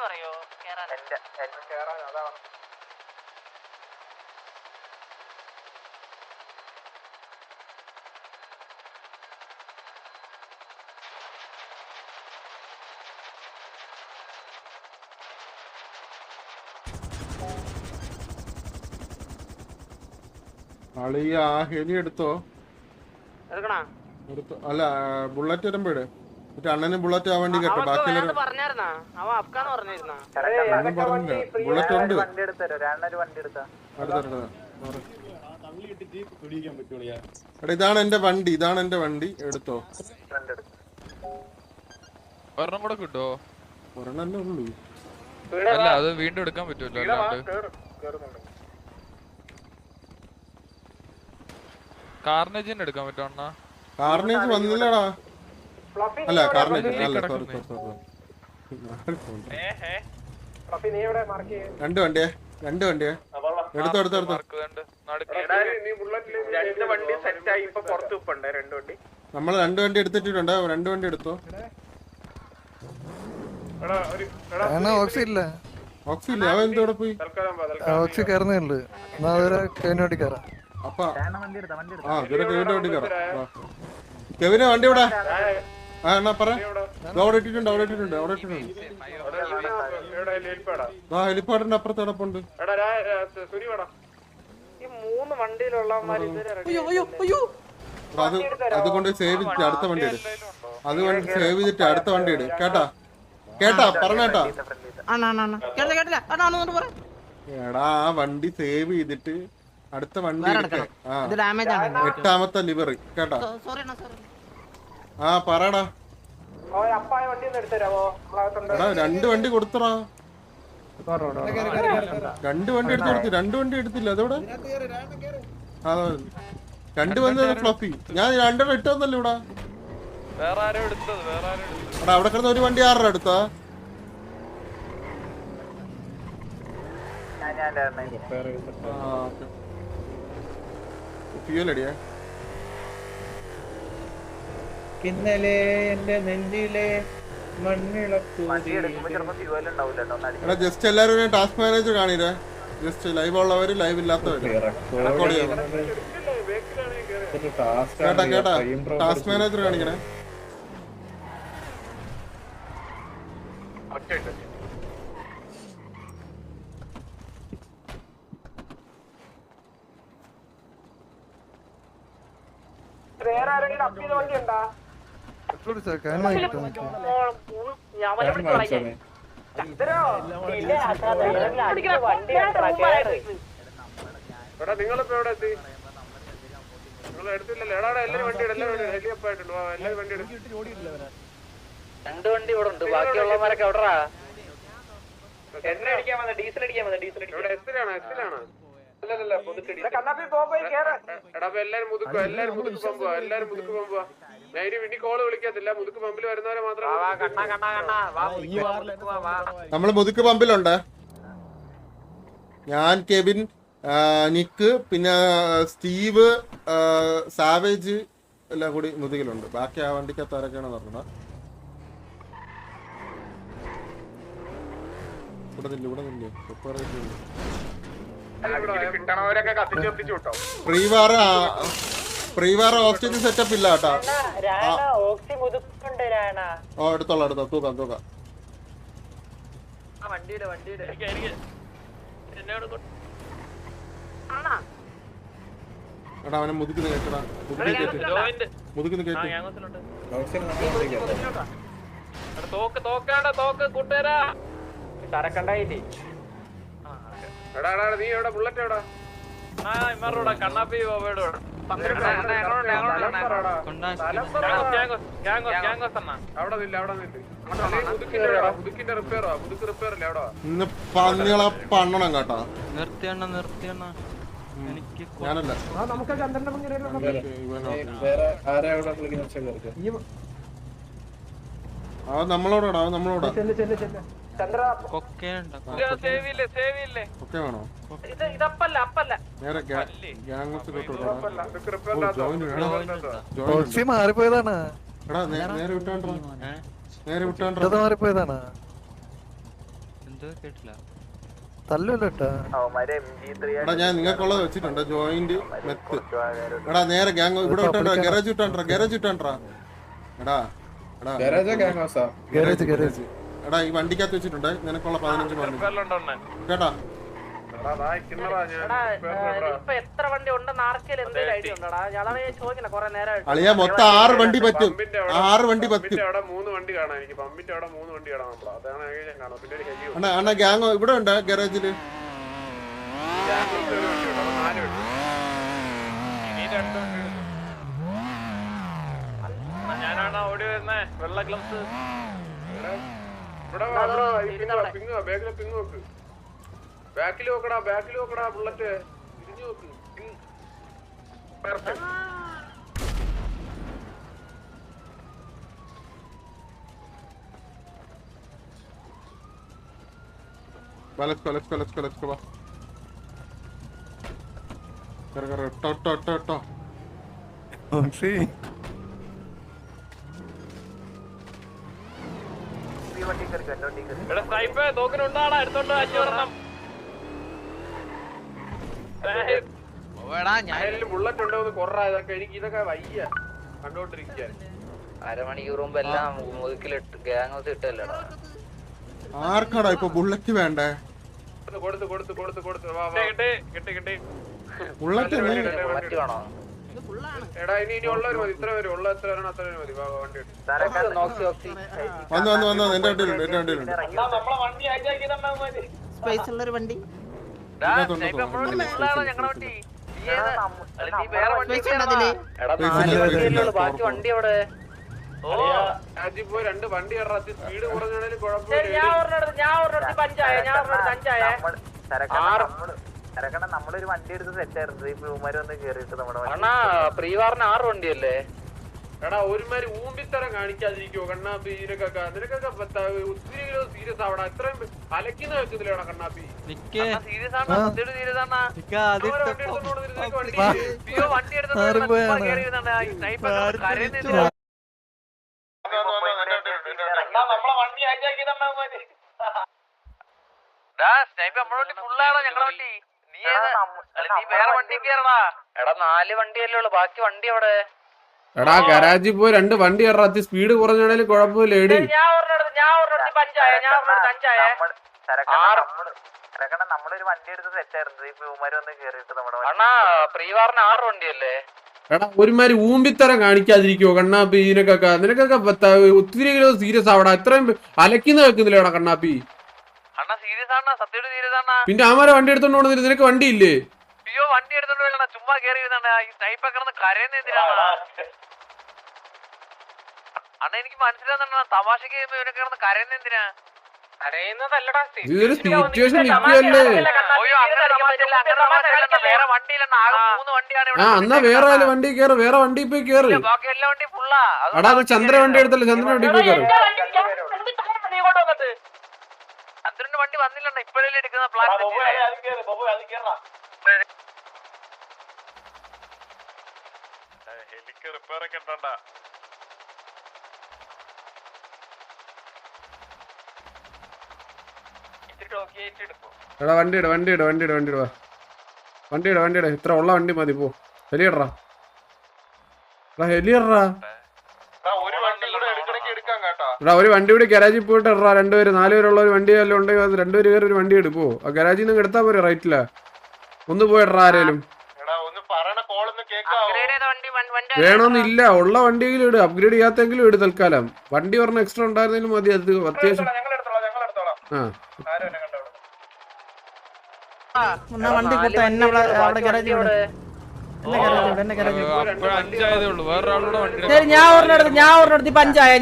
പറയോ കേറാൻ അതാണ് അളിയ ആ ഹെലി എടുത്തോ? അല്ല ബുള്ളറ്റ് വരുമ്പോ മറ്റേ അണ്ണനും ബുള്ളറ്റ് ആ വണ്ടി കേട്ടോ. ബാക്കി ബുള്ളറ്റ് ഉണ്ട്. എടാ ഇതാണ് എന്റെ വണ്ടി എടുത്തോ. ഒരെണ്ണം കൂടെ കിട്ടോ? ഒരെണ്ണല്ലേ ഉള്ളൂ. അല്ല അത് വീണ്ടും എടുക്കാൻ പറ്റുമല്ലോ. കാർനേജിന് എടുക്കാൻ പറ്റുമോ അണ്ണാ? കാർനേജ് വന്നില്ലടാ. അല്ല കാർനേജ് അല്ല, സോറി. രണ്ട് വണ്ടിയെ എടുത്തോ. നമ്മള് രണ്ട് വണ്ടി എടുത്തിട്ടുണ്ട്. രണ്ട് വണ്ടി എടുത്തോ. ഓക്സി ഇല്ല. അവൻ എന്തോടെ പോയി? ഓക്സി കയറുന്നുണ്ട്. വണ്ടി കയറാം. അപ്പൊ വണ്ടി കയറാം. കെവിനെ വണ്ടി ഇവിടെ എന്നാ പറ. അവിടെ ഇട്ടിട്ടുണ്ട്. ഹെലിപ്പാഡിന്റെ അപ്പുറത്ത് കിടപ്പുണ്ട്. അതുകൊണ്ട് സേവ് ചെയ്തിട്ട് അടുത്ത വണ്ടി ഇട്. അതുകൊണ്ട് സേവ് ചെയ്തിട്ട് അടുത്ത വണ്ടി ഇട്. കേട്ടാ പറഞ്ഞേട്ടാ. എടാ ആ വണ്ടി സേവ് ചെയ്തിട്ട് അടുത്ത വണ്ടി എടുക്കേ. എട്ടാമത്തെ ലിവറി കേട്ടാ. ആ പറടാ. എടാ രണ്ട് വണ്ടി കൊടുത്തടാ. രണ്ട് വണ്ടി എടുത്തില്ല. അതോടെ രണ്ട് വണ്ടി ഫ്ലഫി. ഞാൻ രണ്ടെണ്ണം ഇട്ടൊന്നല്ലോ ഇവിടെ. എടാ അവിടെ കിടന്ന ഒരു വണ്ടി ആരുടെ എടുത്താ? ഫ്യൂലടിയാ. ഇന്നലെ എന്റെ നെഞ്ചിലെ എടാ ജസ്റ്റ് എല്ലാരും ടാസ്ക് മാനേജർ കാണില്ലേ? ജസ്റ്റ് ലൈവ് ഉള്ളവര് ലൈവ് ഇല്ലാത്തവര് കേട്ടാ ടാസ്ക് മാനേജർ കാണിക്കണേ. വേറെ ആരെങ്കിലും അപ്പ് ചെയ്ത വണ്ടി ഉണ്ടാ? നിങ്ങളിപ്പോ എവിടെ എത്തി? നിങ്ങൾ എടുത്തില്ലല്ലോ. എല്ലാരും വണ്ടി ഹെലിയപ്പായിട്ടുള്ളൂ. എല്ലാരും വണ്ടി രണ്ട് വണ്ടി ഇവിടെ ഉണ്ട്. ബാക്കിയുള്ളവരൊക്കെ എവിടാ? എണ്ണ അടിക്കാൻ വന്ന ഡീസൽ അടിക്കാൻ വന്ന ഇവിടെ എസ്സിലാണോ? അല്ലല്ല എടാ എല്ലാരും മുതുക്ക് പമ്പുവാ. ഞാൻ ഇനി പിന്നെ കോള് വിളിക്കത്തില്ല. മുതുക്ക് പമ്പിൽ വരുന്നവരെ മാത്രം. നമ്മള് മുതുക്ക് പമ്പിലുണ്ട്. ഞാൻ, കെവിൻ, നിക്ക്, പിന്നെ സ്റ്റീവ്, സാവേജ് എല്ലാം കൂടി മുതുകിലുണ്ട്. ബാക്കി ആ വണ്ടിക്കകത്ത് ആരൊക്കെയാണെന്ന് പറഞ്ഞാ. ഇവിടെ നില്ലേ പ്രീവാർ ഓക്സിജൻ സെറ്റപ്പ് ഇല്ല കേട്ടാ. എടുത്തോളാം തൂക്കാം. എടാ അവനെ മുതുക്കിന്ന് കേട്ടടാ. മുതുക്കിന്ന് കേട്ടു. തോക്ക് കൂട്ടുകാരാ. തരക്കണ്ടായില്ലേ? എടാ നീ എവിടെ? ബുള്ളറ്റ് എവിടെ? കണ്ണാപ്പി ഇന്ന് പന്നികളെ പണ്ണണം കേട്ടാ. നിർത്തിയണ്ണ ഞാനല്ല. നമ്മളോടാ മാറിപ്പോയതാണ്. നേരെ വിട്ടാണ്ടാ. മാറിപ്പോയതാണ്. തല്ലല്ലോ കേട്ടാ. എടാ ഞാൻ നിങ്ങൾക്കുള്ളത് വെച്ചിട്ടുണ്ട് ജോയിന്റ് മെത്ത്. എടാ നേരെ ഗ്യാങ് ഇവിടെ വിട്ടാ ഗാരേജ് വിട്ടാണ്ടാ എടാ എടാ ഗാരേജ് എടാ ഈ വണ്ടിക്കകത്ത് വെച്ചിട്ടുണ്ട് നിനക്കുള്ള 15 മണി കേട്ടാ. ഇപ്പൊ എത്ര വണ്ടി ഉണ്ടെന്ന് ആർക്കെങ്കിലും എന്തെങ്കിലും ഐഡിയ ഉണ്ടോടാ? അതാണ് ഞാൻ ചോദിക്കുന്നത് കുറെ നേരമായിട്ട്. അളിയാ മൊത്തം 6 വണ്ടി പറ്റും. 6 വണ്ടി പറ്റും. അവിടെ 3 വണ്ടി കാണാം. എനിക്ക് പമ്പിന്റെ അവിടെ 3 വണ്ടി കാണാം. നമ്മള് അതാണ് ഞാൻ കാണാം. പിന്നെ ഒരു ഹെവി അണ്ണാ അണ്ണാ ഗ്യാങ് ഇവിടെ ഉണ്ട് ഗാരേജില്. 4 വണ്ടി. ഞാനാണ് ഓടി വരുന്നേ വെള്ള ഗ്ലംസ്. ഇവിടെ പിങ് ബാക്കിലെ പിങ് നോക്ക്. ബാക്കിൽ നോക്കടാ ബുള്ളറ്റ് തിരിഞ്ഞു നോക്ക്. Let's go. Go. ഓക്സി ഇവിടെ സ്നൈപ്പ് തോക്കിനുണ്ടാടാ എടുത്തോണ്ട് അഞ്ഞൂറെണ്ണം. ബുള്ളറ്റ് ഉണ്ടോ കൊറ ഇതൊക്കെ എനിക്ക് ഇതൊക്കെ വയ്യ കണ്ടോണ്ടിരിക്കാൻ. അരമണിക്കൂർ മുമ്പ് എല്ലാം മുതുക്കിലിട്ട് ഗ്യാങ് ഹൗസ് ഇട്ടല്ലേടാ. ആർക്കാടാ ഇപ്പൊ ബുള്ളറ്റ് വേണ്ടേ? കൊടുത്ത് കിട്ടി. ബുള്ളറ്റ് മറ്റു വേണോ? എടാ ഇനി ഉള്ളവര് മതി. ഇത്ര പേര് ഉള്ള എത്ര പേരാണ് അത്ര മതി. വണ്ടി വന്നു എന്റെ വണ്ടിയിലുണ്ട്. നമ്മളെ വണ്ടി ഹൈജാക്ക് ചെയ്തോ മതി. സ്പേസ് ഉള്ളൊരു വണ്ടി. ഞങ്ങളുടെ വണ്ടി വേറെ വണ്ടി ബാക്കി വണ്ടി അവിടെ. പോയി 2 വണ്ടി സ്പീഡ് കുറഞ്ഞാലും കുഴപ്പമില്ല. നമ്മളൊരു വണ്ടി എടുത്ത് സെറ്റ് ആയിരുന്നു. ഈ പൂമാര് വന്ന് കേറിയിട്ട് നമ്മുടെ പ്രീവാറിന് 6 വണ്ടിയല്ലേ? എടാ ഒരുമാതിരി ഊമ്പിത്തരം കാണിക്കാതിരിക്കോ കണ്ണാപ്പി. നിനക്കൊക്കെ ഒത്തിരി സീരിയസ് ആവണം. ഇത്രയും അലക്കുന്ന വെച്ചതിലേടാ കണ്ണാപ്പി. സീരിയസ് ആണ്, സത്യമായിട്ട് സീരിയസ് ആണ്. വണ്ടി എടുത്ത് നമ്മളെ വണ്ടി ഹൈജാക്ക് ചെയ്തോ മതി. സ്നൈപ്പ് നമ്മളെ ഫുള്ളാണോ ഞങ്ങളുടെ വണ്ടി? നീ വേറെ വണ്ടി കയറടാ. എടാ 4 വണ്ടിയല്ലേ ഉള്ളു, ബാക്കി വണ്ടി അവിടെ. എടാ ഗരാജിൽ പോയി 2 വണ്ടി ഇറത്തി സ്പീഡ് കുറഞ്ഞാലും കുഴപ്പമില്ല. എടി നമ്മളൊരു വണ്ടി എടുത്ത് സെറ്റ് ആയിരുന്നു. ഈ പൂമാര് വന്ന് കേറിയിട്ട് നമ്മുടെ പ്രീവാറിന് 6 വണ്ടിയല്ലേ? എടാ ഒരുമാതിരി ഊമ്പിത്തരം കാണിക്കാതിരിക്കോ കണ്ണാപ്പി. നിനക്കൊക്കെ ഒത്തിരി സീരിയസ് ആവടാ. ഇത്രയും അലക്കുന്ന വെക്കുന്നില്ലേടാ കണ്ണാപ്പി. അണ്ണാ സീരിയസ് ആണ്, സത്യമായിട്ട് സീരിയസ് ആണ്. പിന്നെ ആമാരെ വണ്ടി എടുത്തോണ്ട് നിനക്ക് വണ്ടി ഇല്ലേ? അയ്യോ വണ്ടി എടുത്തോണ്ട് വേണ്ട, ചുമ്മാ കയറി ഈ സ്നൈപ്പ് കിടന്ന് കരയുന്ന എന്തിനാണ്? അണ്ണാ എനിക്ക് മനസ്സിലാകുന്ന തമാശക്ക് ഇവനെ കിടന്ന് കരയുന്ന എന്തിനാ? കരയുന്നതല്ലടാ, ഇതൊരു സിറ്റുവേഷൻ നിൽക്കുകയല്ലേ. വേറെ വണ്ടിയിലാണ്, ആകെ 3 വണ്ടിയാണ്. എന്നാ വേറെ വണ്ടി കേറ്, വേറെ വണ്ടി പോയി കേറ്. ബാക്കി എല്ലാ വണ്ടിയും ഫുള്ളാ. എടാ ചന്ദ്ര വണ്ടി എടുത്തല്ലേ, ചന്ദ്ര വണ്ടി പോയി കേറ്. ചന്ദ്രന്റെ വണ്ടി വന്നില്ലണ്ട, ഇപ്പോഴല്ലേ എടുക്കുന്ന പ്ലാൻ. ഹെലിക്ക് റിപ്പയർ ഒക്കെ ഉണ്ടോ? എടാ വണ്ടിയിട ഇത്ര ഉള്ള വണ്ടി മതി. പോ ഹെലിയിടറാ. ഹെലിയിടറാ. എടാ ഒരു വണ്ടി കൂടി ഗരാജിൽ പോയിട്ട് ഇടറാ. 2 പേര് 4 പേരുള്ള ഒരു വണ്ടി എല്ലാം ഉണ്ടെങ്കിൽ അത് 2 പേര് കയറി ഒരു വണ്ടി എടുപ്പോ. ആ ഗരാജിൽ നിന്ന് എടുത്താൽ പോരെ റൈറ്റില്ല. ഒന്ന് പോയിടറാ ആരേലും. വേണമെന്നില്ല, ഉള്ള വണ്ടിയെങ്കിലും ഇട്. അപ്ഗ്രേഡ് ചെയ്യാത്തെങ്കിലും ഇട് തൽക്കാലം. വണ്ടി പറഞ്ഞ എക്സ്ട്രാ ഉണ്ടായിരുന്നെങ്കിലും മതി. അത് അത്യാവശ്യം. വണ്ടി കൂട്ടാ എന്നെ അവിടെ ഗരാജിൽ വിട്. ശരി ഞാൻ ഒരെണ്ണെടുത്ത് 5 ആയേ.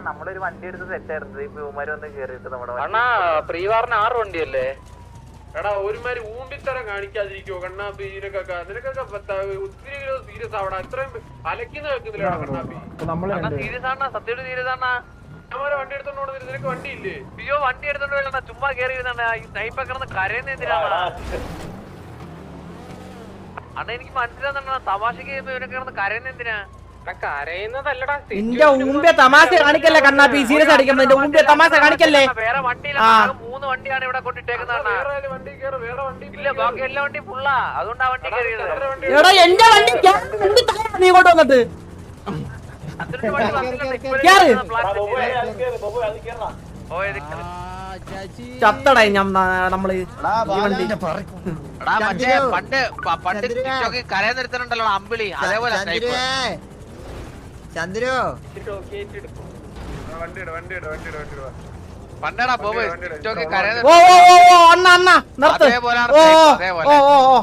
നമ്മളൊരു വണ്ടി എടുത്ത് സെറ്റ് ആയിരുന്നു. ഈ പൂമാര് വന്ന് കേറിയിട്ട് നമ്മുടെ പ്രീവാറിന് 6 വണ്ടിയല്ലേ? എടാ ഒരുമാതിരി ഊമ്പിത്തരം കാണിക്കാതിരിക്കോ കണ്ണാപ്പി. നിനക്കൊക്കെ ഒത്തിരി സീരിയസ് ആവടാ. ഇത്രയും അലക്കുന്ന വെക്കുന്നില്ലേടാ കണ്ണാപ്പി. സീരിയസ് ആണ്, സത്യമായിട്ട് സീരിയസ് ആണ്. വണ്ടി എടുത്തോണ്ട് നിനക്ക് വണ്ടി ഇല്ലേ? അയ്യോ വണ്ടി എടുത്തോണ്ട് വേണ്ട, ചുമ്മാ കയറി ഈ സ്നൈപ്പ് കിടന്ന് കരയുന്ന എന്തിനാണ്? അണ്ണാ എനിക്ക് മനസ്സിലാകുന്ന തമാശക്ക് ഇവനെ കിടന്ന് കരയുന്ന എന്തിനാ? കരയുന്നതല്ലടാ നിന്റെ ഊമ്പിയ തമാശ കാണിക്കല്ലേ കണ്ണാപ്പി, സീരിയസ് അടിക്കുമ്പോ നിന്റെ ഊമ്പിയ തമാശ കാണിക്കല്ലേ. വേറെ വണ്ടിയിലാണ് 3 വണ്ടിയാണ് ഇവിടെ കൊണ്ടിട്ടേക്കുന്നതാണ്. ഇല്ല ബാക്കി എല്ലാ വണ്ടിയും ഫുള്ളാ, അതുകൊണ്ടാ വണ്ടി കയറിയത്. എടാ എന്റെ വണ്ടി നീ ഇങ്ങോട്ട് വന്നിട്ട് അതിലൊരു വണ്ടി വന്നിട്ടുണ്ട്. ഇപ്പോഴേ കേറ്. പ്ലാറ്റ്ഫോമിൽ ചത്തടേ നമ്മള് ഈ വണ്ടി. പണ്ട് ടിക്ടോക്കിൽ കരയെ നിർത്തണുണ്ടല്ലോ അമ്പിളി, അതേപോലെ ചന്ദ്രു പണ്ടടാ ബോബ് ടിക്ടോക്കിൽ കരയെ ഓ ഓ ഓ ഓ അണ്ണ അണ്ണ നിർത്ത്. അതേപോലെയാണ് ഓ അതേപോലെ. ഓ ഓ ഓ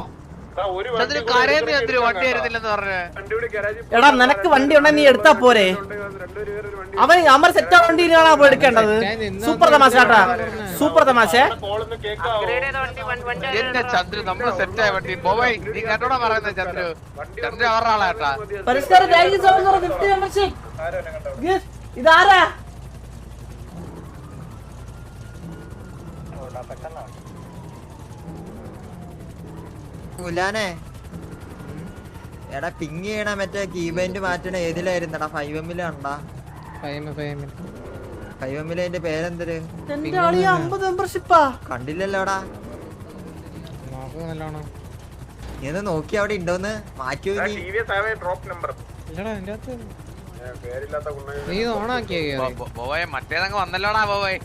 ചന്ദ്രൻ കരയുന്ന ചന്ദ്രു വണ്ടി വരുന്നില്ലെന്ന് പറഞ്ഞേ. എടാ നിനക്ക് വണ്ടി ഉണ്ടെങ്കിൽ നീ എടുത്താ പോരെ. അവൻ സെറ്റ് വണ്ടിയിലാണ് പോയി എടുക്കേണ്ടത്. സൂപ്പർ തമാശ കേട്ടാ, സൂപ്പർ തമാശ. എന്റെ ചന്ദ്രു നമ്മള് സെറ്റായ വണ്ടി ബോബായി, നീ കേട്ടോടാ പറയുന്നത്. ചന്ദ്രു അവരുടെ ആളാ കേട്ടാ. പരിഷ്കാരം ഇതാരാ? മുലാനെ എടാ പിങ് ചെയ്യണ മറ്റേ കീബൈൻഡ് മാറ്റണ ഏതിലായിരുന്നടാ? 5M കണ്ടാ? 5M അതിന്റെ പേരെന്തൊരു എന്റെ ആളി 50 മെമ്പർഷിപ്പാ കണ്ടില്ലല്ലോടാ. നീ ഒന്ന് നോക്കി അവിടെ ഉണ്ടോന്ന് മാറ്റി ബോബായി മറ്റേതങ്ങ് വന്നല്ലോടാ ബോബായി.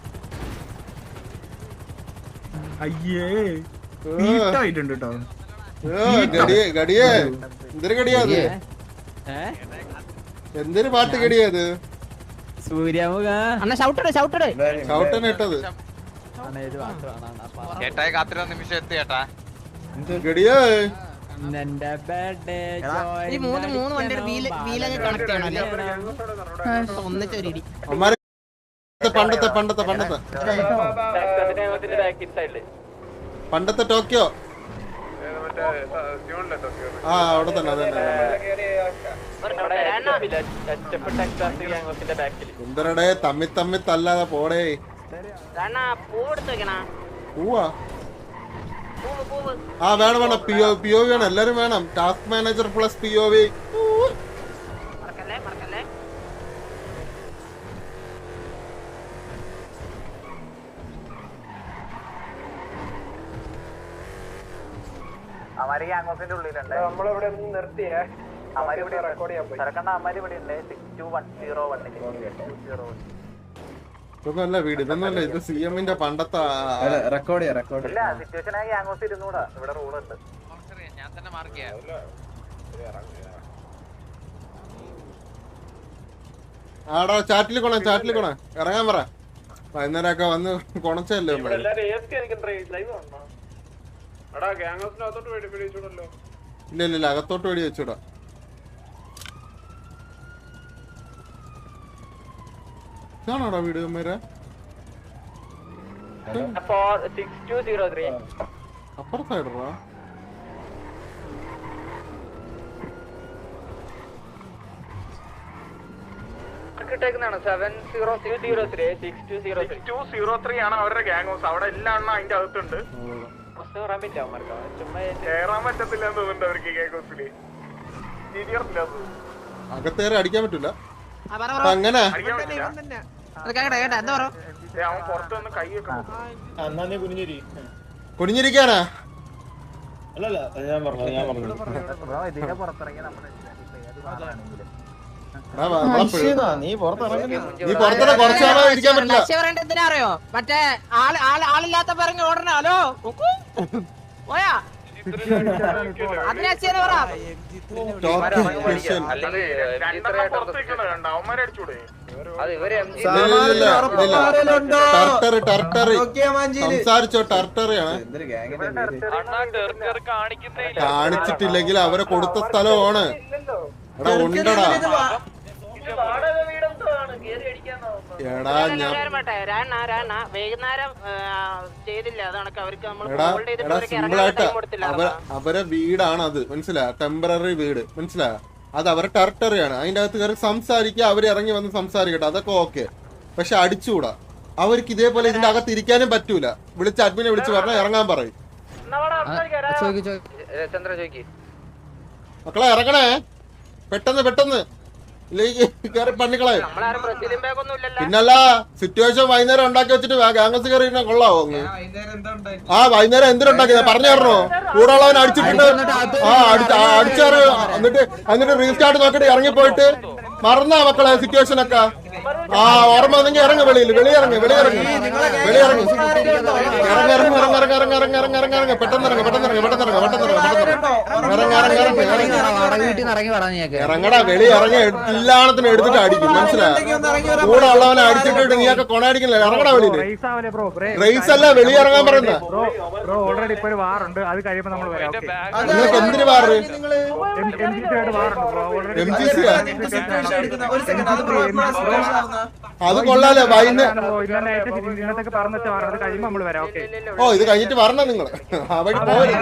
ഗടിയേ എന്തൊരു ഗടിയാ അത്? എന്തൊരു പാട്ട് ഗടിയാ അത്? അണ്ണ ഷൗട്ടടെ ഷൗട്ടടെ ഷൗട്ടനെ ഇട്ടത് ചേട്ടായി കാത്തിരുന്ന നിമിഷം എത്തി ചേട്ടാ. ഗടിയേ ഈ മൂന്ന് വണ്ടിയുടെ വീലൊക്കെ കണക്ട് ചെയ്യണല്ലേ ഒന്നിച്ചൊരിടി. അമ്മാരെ പണ്ടത്തെ പണ്ടത്തെ പണ്ടത്തെ പണ്ടത്തെ ടോക്കിയോ. ആ അവിടെ തന്നെ അത് തന്നെ. എന്തരടേ തമ്മി തമ്മി തല്ലാതെ പോടേ. പൂവാ ആ വേണം വേണം. POV വേണം, എല്ലാരും വേണം. Task manager plus POV. അമാരി ഗ്യാങ്സിന്റെ ഉള്ളിലുണ്ട്. നമ്മളിവിടെ നിർത്തിയേ അമാരി ഇവിടെ റെക്കോർഡ് ചെയ്യാൻ പോയി. തിരക്കണ്ട അമാരി ഇവിടെ ഉണ്ട്. 6210 ഇതൊന്നുമല്ല വീട്, ഇതൊന്നുമല്ല. ഇത് CM-ന്റെ പണ്ടത്തെ റെക്കോർഡ് ഇല്ല സിറ്റുവേഷൻ ആയി ഗ്യാങ്സ് ഇരുന്നൂടാ. ഇവിടെ റൂൾ ഉണ്ട്. ഞാൻ തന്നെ മാർക്ക് ചെയ്യാം. ആടാ ചാറ്റിൽ കൊണ ഇറങ്ങാൻ പറ. വൈകുന്നേരമൊക്കെ വന്ന് കൊണച്ചല്ലേ നമ്മള്. ഇല്ല ഇല്ല അകത്തോട്ട് വെടി വെച്ചൂടാ. ഇതാണോടാ വീട് മേരെ? അപ്പുറത്തായിട്ടാ കിട്ടേക്കുന്നതാണ് 70603 ആണ് അവരുടെ ഗ്യാങ് ഹൗസ്. അവിടെ എല്ലാം എണ്ണം അതിന്റെ അകത്തുണ്ട്. കയറാൻ പറ്റത്തില്ല എന്ന് തോന്നുന്നുണ്ട് അവർക്ക് ഗ്യാങ് ഹൗസില്. അകത്തേറെ അടിക്കാൻ പറ്റൂല. അങ്ങനെ അവൻ പുറത്ത് വന്ന് കൈ വെക്കണം. കുനിഞ്ഞിരിക്കാനാ? ഇതിന്റെ പുറത്തിറങ്ങി നമ്മുടെ നീ പുറത്തോടെ കുറച്ച് നാളെ ഇരിക്കാൻ പറ്റില്ല. എന്തിനാറിയോ മറ്റേ ആളില്ലാത്ത പറഞ്ഞ ഓടണ ഹലോ പോയാ അതിനെ പറ. സംസാരിച്ചോ ടർട്ടറിയാണ്. കാണിച്ചിട്ടില്ലെങ്കിൽ അവരെ കൊടുത്ത സ്ഥലമാണ്. എടാ ഉണ്ടടാ. എടാ സിമ്പിളായിട്ട് അവരെ വീടാണ് അത്, മനസ്സിലാ? ടെമ്പററി വീട്, മനസ്സിലാ? അത് അവരെ ടെറിട്ടറിയാണ്. അതിന്റെ അകത്ത് കയറി സംസാരിക്കുക, അവര് ഇറങ്ങി വന്ന് സംസാരിക്കട്ടെ, അതൊക്കെ ഓക്കെ. പക്ഷെ അടിച്ചുകൂടാ. അവർക്ക് ഇതേപോലെ ഇതിന്റെ അകത്ത് ഇരിക്കാനും പറ്റൂല. വിളിച്ച് അഡ്മിനെ വിളിച്ച് പറഞ്ഞാൽ ഇറങ്ങാൻ പറയും. മക്കളെ ഇറങ്ങണേ പെട്ടെന്ന് പെട്ടെന്ന്. കയറി പണിക്കളെ. നമ്മളാരും ബ്രസീലിയൻ ബാഗ് ഒന്നും ഇല്ലല്ലോ. പിന്നല്ല സിറ്റുവേഷൻ വൈകുന്നേരം ഉണ്ടാക്കി വെച്ചിട്ട് ഗാംഗസ് കയറി ഇരുന്നാ കൊള്ളാവോ അങ്ങ്? ആ വൈകുന്നേരം എന്തിനുണ്ടാക്കിയത് പറഞ്ഞു തരണോ? കൂടെ ഉള്ളവൻ അടിച്ചിട്ടുണ്ട്. അടിച്ചാറ് എന്നിട്ട് റീസ്റ്റാർട്ട് നോക്കിട്ട് ഇറങ്ങിപ്പോയിട്ട് മറന്നാ മക്കളെ സിറ്റുവേഷൻ ഒക്കെ. ഓർമ്മ വന്നെങ്കിൽ ഇറങ്ങി വെളിയിറങ്ങി പെട്ടെന്ന് ഇറങ്ങടാ. വെളി ഇറങ്ങി എല്ലാത്തിനും എടുത്തിട്ട് അടിക്കും, മനസ്സിലായോ? കൂടെ ഉള്ളവനെ അടിച്ചിട്ട് നീയൊക്കെ കൊണയടിക്കില്ല. ഇറങ്ങടാ വെളിയിൽ. റേസ് അല്ല, വെളി ഇറങ്ങാൻ പറയുന്ന. നിങ്ങൾക്ക് എന്തിനു വാറ്? MGC അത് കൊള്ളാലോ. ഓ ഇത് കഴിഞ്ഞിട്ട് വരണം നിങ്ങള്. അവിടെ പോയി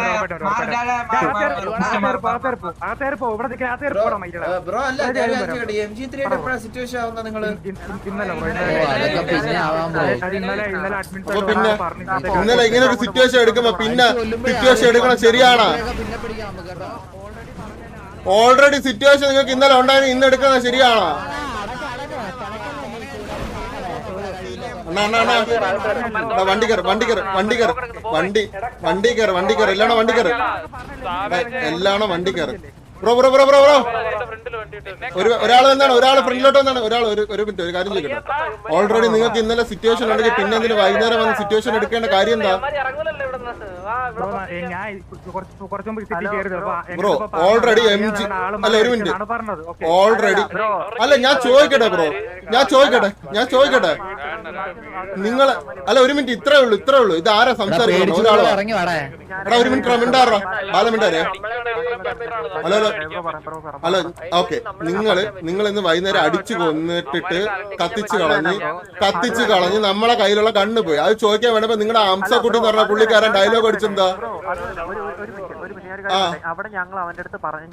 പിന്നെ ഇന്നലെ ഇങ്ങനെ ഒരു സിറ്റുവേഷൻ എടുക്കുമ്പോ പിന്നെ സിറ്റുവേഷൻ എടുക്കണം. ശരിയാണോ? ഓൾറെഡി സിറ്റുവേഷൻ നിങ്ങൾക്ക് ഇന്നലെ ഉണ്ടായിരുന്നു, ഇന്ന് എടുക്കുന്നത് ശരിയാണോ? വണ്ടി കയറ് എല്ലാണോ വണ്ടി കയറ്. ബ്രോ ഒരാൾ എന്താണ് ഒരാൾ ഫ്രണ്ടിലോട്ട് വന്നാണ്. ഒരാൾ ഒരു മിനിറ്റ് ഒരു കാര്യം ചെയ്യട്ടെ. ഓൾറെഡി നിങ്ങൾക്ക് ഇന്നലെ സിറ്റുവേഷൻ ഉണ്ടെങ്കിൽ പിന്നെ എന്തിന് വൈകുന്നേരം വന്ന് സിറ്റുവേഷൻ എടുക്കേണ്ട കാര്യം എന്താ? ബ്രോ ഓൾറെഡി MG അല്ല ഒരു മിനിറ്റ് ഓൾറെഡി അല്ല ഞാൻ ചോദിക്കട്ടെ നിങ്ങൾ അല്ല ഒരു മിനിറ്റ് ഇത്രേ ഉള്ളൂ ഇത് ആരാ സംസാരിക്കുന്നത്? ഒരാളോ? എടാ ഒരു മിനിറ്റ് മിണ്ടാറാ ബാലമിണ്ടാരേ. Hello okay. നിങ്ങൾ ഇന്ന് വൈകുന്നേരം അടിച്ചു കൊന്നിട്ടിട്ട് കത്തിച്ചു കളഞ്ഞ് നമ്മളെ കയ്യിലുള്ള കണ്ണ് പോയി. അത് ചോദിക്കാൻ വേണ്ടപ്പോ നിങ്ങളുടെ അംസക്കുട്ടി എന്ന് പറഞ്ഞ പുള്ളിക്കാരൻ ഡയലോഗ് അടിച്ചെന്താ? അവിടെ ഞങ്ങൾ അവന്റെ അടുത്ത് പറഞ്ഞു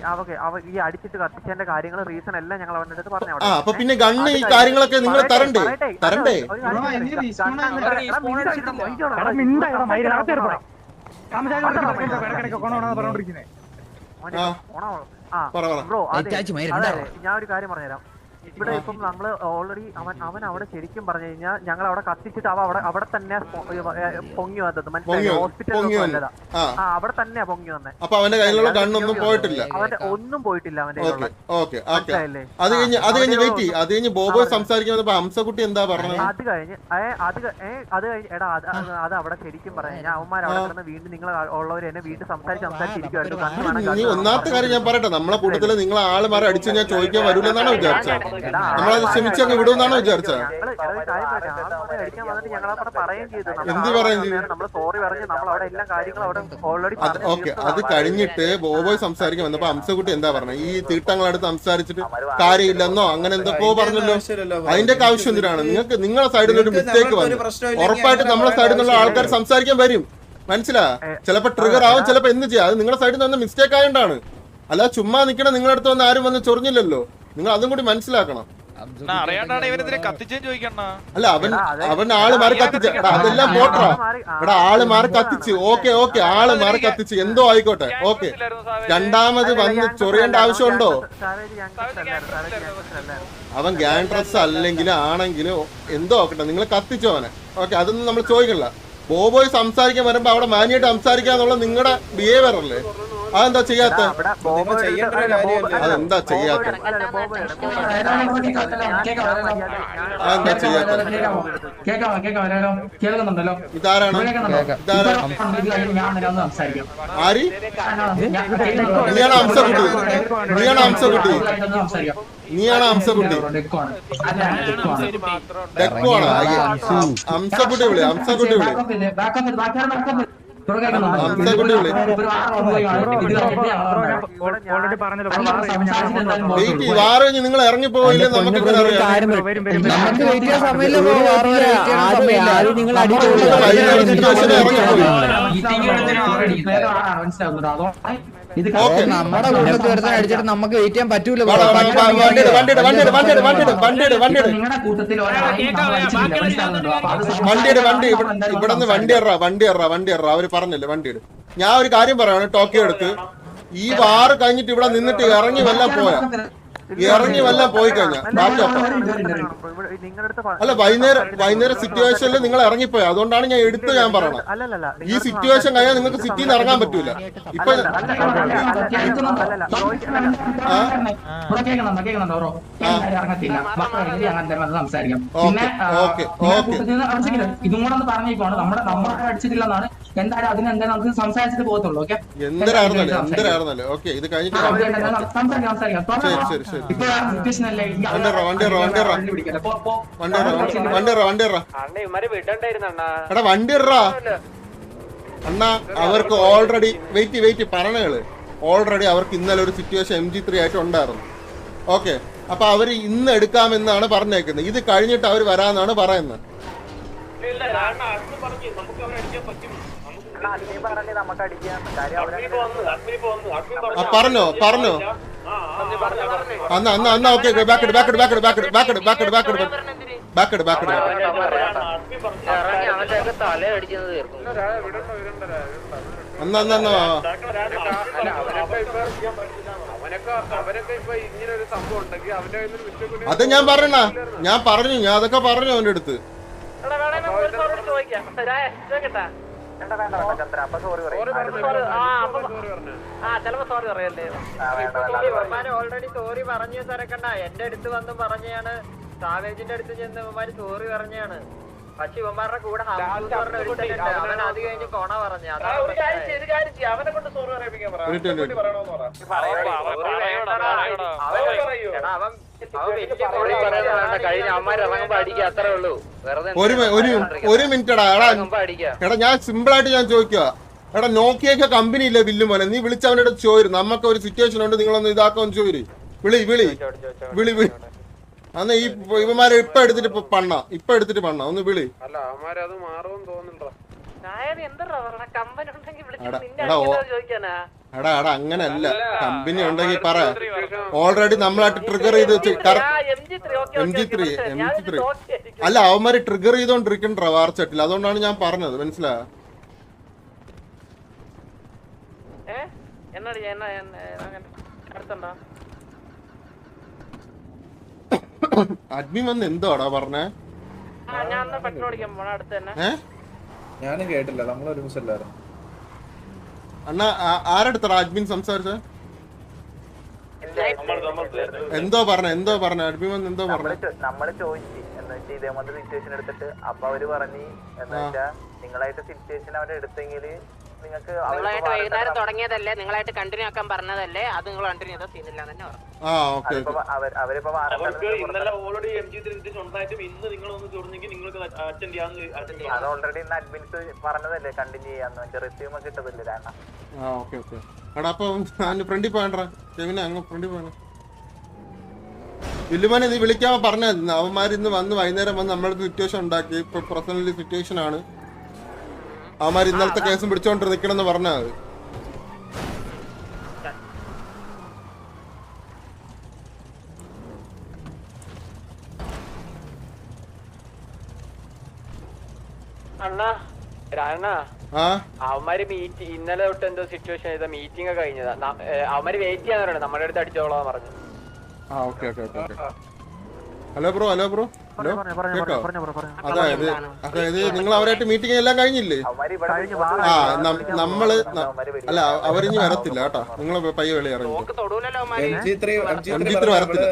ഈ അടിച്ചിട്ട് കത്തിച്ചതിന്റെ കാര്യങ്ങൾ റീസൺ എല്ലാം ഞങ്ങൾ അവന്റെ അടുത്ത് പറഞ്ഞു. അപ്പൊ പിന്നെ ഗണ്ണ് ഈ കാര്യങ്ങളൊക്കെ നിങ്ങൾ തരണ്ടേ? ബ്രോ ഞാൻ ഒരു കാര്യം പറഞ്ഞുതരാം. ഇവിടെ ഇപ്പം നമ്മള് ഓൾറെഡി അവൻ അവിടെ ശരിക്കും പറഞ്ഞു കഴിഞ്ഞാൽ ഞങ്ങൾ അവിടെ കത്തിച്ചിട്ട് അവിടെ തന്നെ പൊങ്ങി വന്നത് മനസ്സിലായി. ഹോസ്പിറ്റലിൽ അവിടെ തന്നെയാ പൊങ്ങി വന്നത്. അപ്പൊ അവന്റെ കയ്യിലുള്ള ഗണ്ണൊന്നും പോയിട്ടില്ല. അവന്റെ ഒന്നും പോയിട്ടില്ല അവന്റെ. അത് കഴിഞ്ഞ് വെയിറ്റ് ചെയ്യും. അത് കഴിഞ്ഞ് ബോബോ സംസാരിക്കുമ്പോ ഹംസക്കുട്ടി എന്താ പറഞ്ഞത്? അത് കഴിഞ്ഞ് എടാ അത് അവിടെ ശരിക്കും പറഞ്ഞു ഞാൻ അവന്മാർ അവിടെ കിടന്ന് വീണ്ടും നിങ്ങൾ ഉള്ളവർ എന്നെ വീണ്ടും സംസാരിച്ചിരിക്കുവായിരുന്നു. നീ ഒന്നാമത്തെ കാര്യം ഞാൻ പറയട്ടെ, നമ്മളെ കൂട്ടത്തില് നിങ്ങൾ ആള് മാറി അടിച്ചു ഞാൻ ചോദിക്കാൻ വരൂലെന്നാണോ വിചാരിച്ചത്? നമ്മളത് ക്ഷമിച്ചങ്ങ് വിടുമെന്നാണോ വിചാരിച്ചത്? എന്ത് പറയും ചെയ്തു? ഓക്കെ. അത് കഴിഞ്ഞിട്ട് ബോബോയ് സംസാരിക്കാൻ വന്നപ്പോ ഹംസക്കുട്ടി എന്താ പറഞ്ഞത്? ഈ തീട്ടങ്ങളടുത്ത് സംസാരിച്ചിട്ട് കാര്യമില്ലെന്നോ അങ്ങനെ എന്തൊക്കെയോ പറഞ്ഞല്ലോ. അതിന്റെ ഒക്കെ ആവശ്യം എന്തിനാണ്? നിങ്ങളെ സൈഡിൽ ഒരു മിസ്റ്റേക്ക് വന്നു, ഉറപ്പായിട്ട് നമ്മളെ സൈഡിൽ നിന്നുള്ള ആൾക്കാർ സംസാരിക്കാൻ വരും. മനസ്സിലാ? ചിലപ്പോ ട്രിഗർ ആവും, ചിലപ്പോ എന്ത് ചെയ്യാം. അത് നിങ്ങളുടെ സൈഡിൽ നിന്ന് മിസ്റ്റേക്ക് ആയതുകൊണ്ടാണ്. അല്ല ചുമ്മാ നിൽക്കണം. നിങ്ങളുടെ അടുത്ത് വന്ന് ആരും വന്ന് ചൊറിഞ്ഞില്ലല്ലോ. നിങ്ങൾ അതും കൂടി മനസ്സിലാക്കണം. അല്ല അവൻ ആള് മാറി കത്തിച്ച് അതെല്ലാം പോട്ടാ. എടാ ആള് മാറി കത്തിച്ച് ഓക്കെ ആള് മാറി കത്തിച്ച് എന്തോ ആയിക്കോട്ടെ. ഓക്കെ രണ്ടാമത് വന്ന് ചൊറിയേണ്ട ആവശ്യമുണ്ടോ? അവൻ ഗ്യാങ് ഡ്രസ് അല്ലെങ്കിലും ആണെങ്കിലും എന്തോ ആക്കട്ടെ, നിങ്ങൾ കത്തിച്ചോ അവനെ. ഓക്കെ അതൊന്നും നമ്മൾ ചോദിക്കണില്ല. ബോബോയ് സംസാരിക്കാൻ വരുമ്പോ അവിടെ മാന്യായിട്ട് സംസാരിക്കാന്നുള്ള നിങ്ങളുടെ ബിഹേവിയർ അല്ലേ? അതെന്താ ചെയ്യാത്ത? അതെന്താ ചെയ്യാത്ത? ഇതാരാണ്? ആര്? നീയാണ് ഹംസക്കുട്ടി? ഡെക്കോണ് ഹംസക്കുട്ടി വിളി. നിങ്ങൾ ഇറങ്ങിപ്പോയില്ലേ? നമുക്ക് നമ്മുടെ കൂട്ടത്തിൽ ഒരുത്തൻ അടിച്ചിട്ട് നമുക്ക് വെയിറ്റ് ചെയ്യാൻ പറ്റൂല. വണ്ടി അവര് പറഞ്ഞല്ലേ വണ്ടിയുടെ. ഞാൻ ഒരു കാര്യം പറയാണ്, ടോക്കിയോ എടുത്ത് ഈ വാറ് കഴിഞ്ഞിട്ട് ഇവിടെ നിന്നിട്ട് ഇറങ്ങി വല്ല പോയാ ഇറങ്ങി വല്ലതും പോയി കഴിഞ്ഞാൽ ബാക്കി അപ്പം അല്ല വൈകുന്നേരം സിറ്റുവേഷനിൽ നിങ്ങൾ ഇറങ്ങിപ്പോയി അതുകൊണ്ടാണ് ഞാൻ എടുത്ത് ഞാൻ പറയണം. ഈ സിറ്റുവേഷൻ കഴിഞ്ഞാൽ നിങ്ങൾക്ക് സിറ്റിയിൽ നിന്ന് ഇറങ്ങാൻ പറ്റൂല. ഇപ്പൊ ഇതും കൂടെ ഒന്ന് പറഞ്ഞേക്കാണ് നമ്മുടെ അടിച്ചിട്ടില്ലെന്നാണ്. എന്തായാലും അതിനെന്താ നമുക്ക് സംസാരിച്ചിട്ട് പോകത്തുള്ളൂ. ഓക്കെ എന്തിനായിരുന്നല്ലോ ഓക്കെ ഇത് കഴിഞ്ഞിട്ട് ശരി എടാ വണ്ടി ഇറാ അണ്ണാ. അവർക്ക് ഓൾറെഡി വെയിറ്റ് പറഞ്ഞകള് ഓൾറെഡി അവർക്ക് ഇന്നലെ ഒരു സിറ്റുവേഷൻ MG3 ആയിട്ട് ഉണ്ടായിരുന്നു. ഓക്കെ അപ്പൊ അവര് ഇന്ന് എടുക്കാമെന്നാണ് പറഞ്ഞേക്കുന്നത്. ഇത് കഴിഞ്ഞിട്ട് അവർ വരാന്നാണ് പറയുന്നത്. പറഞ്ഞോ അന്നാ ഓക്കെ ബാക്ക് അത് ഞാൻ പറഞ്ഞു ഞാൻ അതൊക്കെ പറഞ്ഞു അവന്റെ അടുത്ത്. ഓൾറെഡി സോറി പറഞ്ഞു തിരക്കണ്ട. എന്റെ അടുത്ത് വന്ന് പറഞ്ഞാണ്, സാവേജിന്റെ അടുത്ത് ചെന്ന് ഇവന്മാര് സോറി പറഞ്ഞാണ്. പക്ഷെ ഇവന്മാരുടെ കൂടെ അവൻ അത് കഴിഞ്ഞ് കൊണ പറഞ്ഞു. അവനെ കൊണ്ട് സോറി പറയിപ്പിക്കാൻ ഒരു മിനിറ്റ് എടാ ഞാൻ സിമ്പിൾ ആയിട്ട് ഞാൻ ചോദിക്കുക. എടാ നോക്കിയൊക്കെ കമ്പനി ഇല്ലേ ബില്ല് പോലെ നീ വിളിച്ചവന്റെ അടുത്ത് ചോദിരും. നമുക്ക് ഒരു സിറ്റുവേഷൻ ഉണ്ട് നിങ്ങളൊന്ന് ഇതാക്കാന്ന് ചോദിരും. വിളി അന്ന് ഈ ഇവന്മാരെ ഇപ്പൊ എടുത്തിട്ട് പണ്ണ ഒന്ന് വിളി. എടാ അങ്ങനല്ല കമ്പനി ഉണ്ടെങ്കിൽ പറ. ഓൾറെഡി നമ്മളായിട്ട് ട്രിഗർ ചെയ്ത് MG3 അല്ല അവന്മാര് ട്രിഗർ ചെയ്തോണ്ടിരിക്കണ്ട വാർച്ചട്ടിൽ. അതുകൊണ്ടാണ് ഞാൻ പറഞ്ഞത്. മനസ്സിലായോ? അഡ്മിൻ വന്ന് എന്തോടാ പറഞ്ഞേ? ഞാനും കേട്ടില്ല. നമ്മളൊരു ദിവസം അണ്ണാ ആരടുത്തടാ അഡ്മിൻ സംസാരിച്ച? എന്തോ പറഞ്ഞ അഡ്മിൻ വന്ന് എന്തോ പറഞ്ഞു. നമ്മള് ചോദിച്ചു എന്ന് വെച്ചാൽ ഇതേപോലത്തെ സിറ്റുവേഷൻ എടുത്തിട്ട് അപ്പൊ അവര് പറഞ്ഞു എന്ന് വെച്ചാ നിങ്ങളായിട്ട് സിറ്റുവേഷൻ അവരെ എടുത്തെങ്കില് നിങ്ങൾക്ക് വൈകുന്നേരം തുടങ്ങിയതല്ലേ, നിങ്ങളായിട്ട് കണ്ടിന്യൂ ആക്കാൻ പറഞ്ഞതല്ലേ, അത് നിങ്ങൾ കണ്ടിന്യൂ ചെയ്ത സീനില്ല തന്നെ പറഞ്ഞു. അവരിപ്പോ അത് ഓൾറെഡി ഇന്ന് അഡ്മിൻസ് പറഞ്ഞതല്ലേ കണ്ടിന്യൂ ചെയ്യാന്ന് വെച്ചാൽ റിസ്യൂം ഒക്കെ കിട്ടത്തില്ല. ഫ്രണ്ടിൽ പോയണ്ടാ അങ്ങ് ഫ്രണ്ടിൽ പോയ വില്ലുമാനെ നീ വിളിക്കാമോ പറഞ്ഞായിരുന്നു. അവന്മാർ ഇന്ന് വന്ന് വൈകുന്നേരം വന്ന് നമ്മുടെ സിറ്റുവേഷൻ ഉണ്ടാക്കി. ഇപ്പൊ പ്രസന്റലി സിറ്റുവേഷൻ ആണ്. അവന്മാർ ഇന്നലത്തെ കേസും പിടിച്ചോണ്ട് നിക്കണെന്ന് പറഞ്ഞാ അത്. അവന്മാര് ഇന്നലെ തൊട്ട് എന്തോ സിറ്റുവേഷൻ ചെയ്ത മീറ്റിംഗ് കഴിഞ്ഞതാ. അവന്മാര് വെയിറ്റ് ചെയ്യാൻ പറയുന്നത് നമ്മുടെ അടുത്ത് അടിച്ചോളാൻ പറഞ്ഞു. ഹലോ ബ്രോ ഹലോ അതായത് നിങ്ങൾ അവരായിട്ട് മീറ്റിംഗ് എല്ലാം കഴിഞ്ഞില്ലേ? നമ്മള് അല്ല അവരിഞ്ഞ് വരത്തില്ല കേട്ടോ. നിങ്ങൾ പയ്യെ വെളി ഇറങ്ങി. MG3 വരത്തില്ല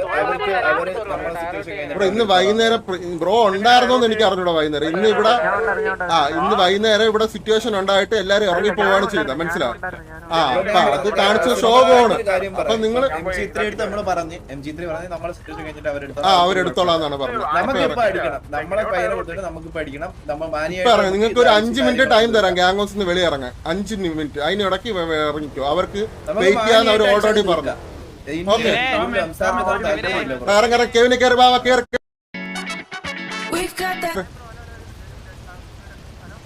ബ്രോ. ഇന്ന് വൈകുന്നേരം ബ്രോ ഉണ്ടായിരുന്നോന്ന് എനിക്ക് അറിഞ്ഞൂടാ. വൈകുന്നേരം ഇന്ന് വൈകുന്നേരം ഇവിടെ സിറ്റുവേഷൻ ഉണ്ടായിട്ട് എല്ലാരും ഇറങ്ങി പോവാണ് ചെയ്തത്. മനസ്സിലാവും? അപ്പൊ അത് കാണിച്ച ഷോകാണ്. അപ്പൊ നിങ്ങള് അവരെടുത്തോളാന്നാണ് പറഞ്ഞത്. നിങ്ങൾക്ക് ഒരു 5 മിനിറ്റ് ടൈം തരാം ഗ്യാങ് ഹൗസിൽ നിന്ന് വെളിയിറങ്ങാൻ. 5 മിനിറ്റ് അതിനിടയ്ക്ക് ഇറങ്ങിക്കോ. അവർക്ക് വെയിറ്റ് ചെയ്യാന്ന് അവർ ഓൾറെഡി പറഞ്ഞു. ഓക്കെ ഇറങ്ങ കെവിന് കയറി ബാബ കയറി.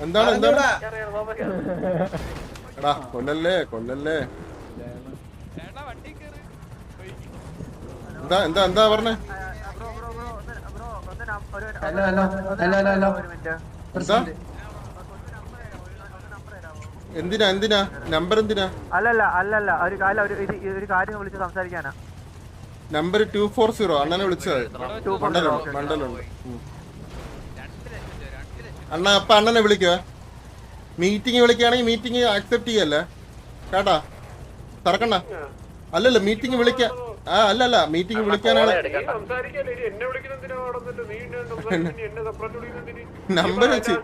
എന്താണ് എടാ കൊല്ലല്ലേ എന്താ പറഞ്ഞേ? എന്തിനാ നമ്പർ എന്തിനാ? അല്ലല്ല ഒരു കാര്യം വിളിച്ച് സംസാരിക്കാനാ. നമ്പർ 240 അണ്ണനെ വിളിച്ചത്. മണ്ടലുണ്ട്. അണ്ണ അപ്പൊ അണ്ണനെ വിളിക്കുക. മീറ്റിംഗ് വിളിക്കുകയാണെങ്കിൽ മീറ്റിംഗ് അക്സെപ്റ്റ് ചെയ്യല്ലേ കേട്ടാ. തറക്കണ്ണ അല്ലല്ല മീറ്റിംഗ് വിളിക്ക അല്ലല്ല മീറ്റിംഗ് വിളിക്കാനാണ് നമ്പർ വെച്ച്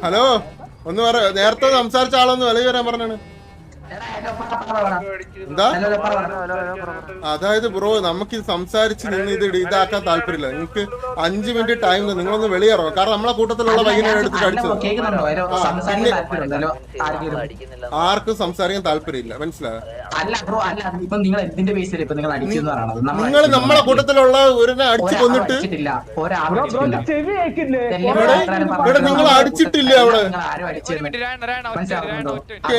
ഹലോ ഒന്ന് പറ. നേരത്തെ സംസാരിച്ച ആളൊന്ന് വില വരാൻ പറഞ്ഞാണ്. എന്താ അതായത് ബ്രോ നമുക്ക് ഇത് സംസാരിച്ച് നിന്ന് ഇത് ഇതാക്കാൻ താല്പര്യമില്ല. നിങ്ങൾക്ക് 5 മിനിറ്റ് ടൈം നിങ്ങളൊന്ന് വെളിയിറങ്ങും. കാരണം നമ്മളെ കൂട്ടത്തിലുള്ള വൈകുന്നേരം എടുത്തിട്ട് അടിച്ചത് ആർക്കും സംസാരിക്കാൻ താല്പര്യമില്ല. മനസ്സിലായോ? നിങ്ങൾ നമ്മളെ കൂട്ടത്തിലുള്ള ഒരു അടിച്ചു കൊന്നിട്ട് ഇവിടെ നിങ്ങൾ അടിച്ചിട്ടില്ല അവിടെ.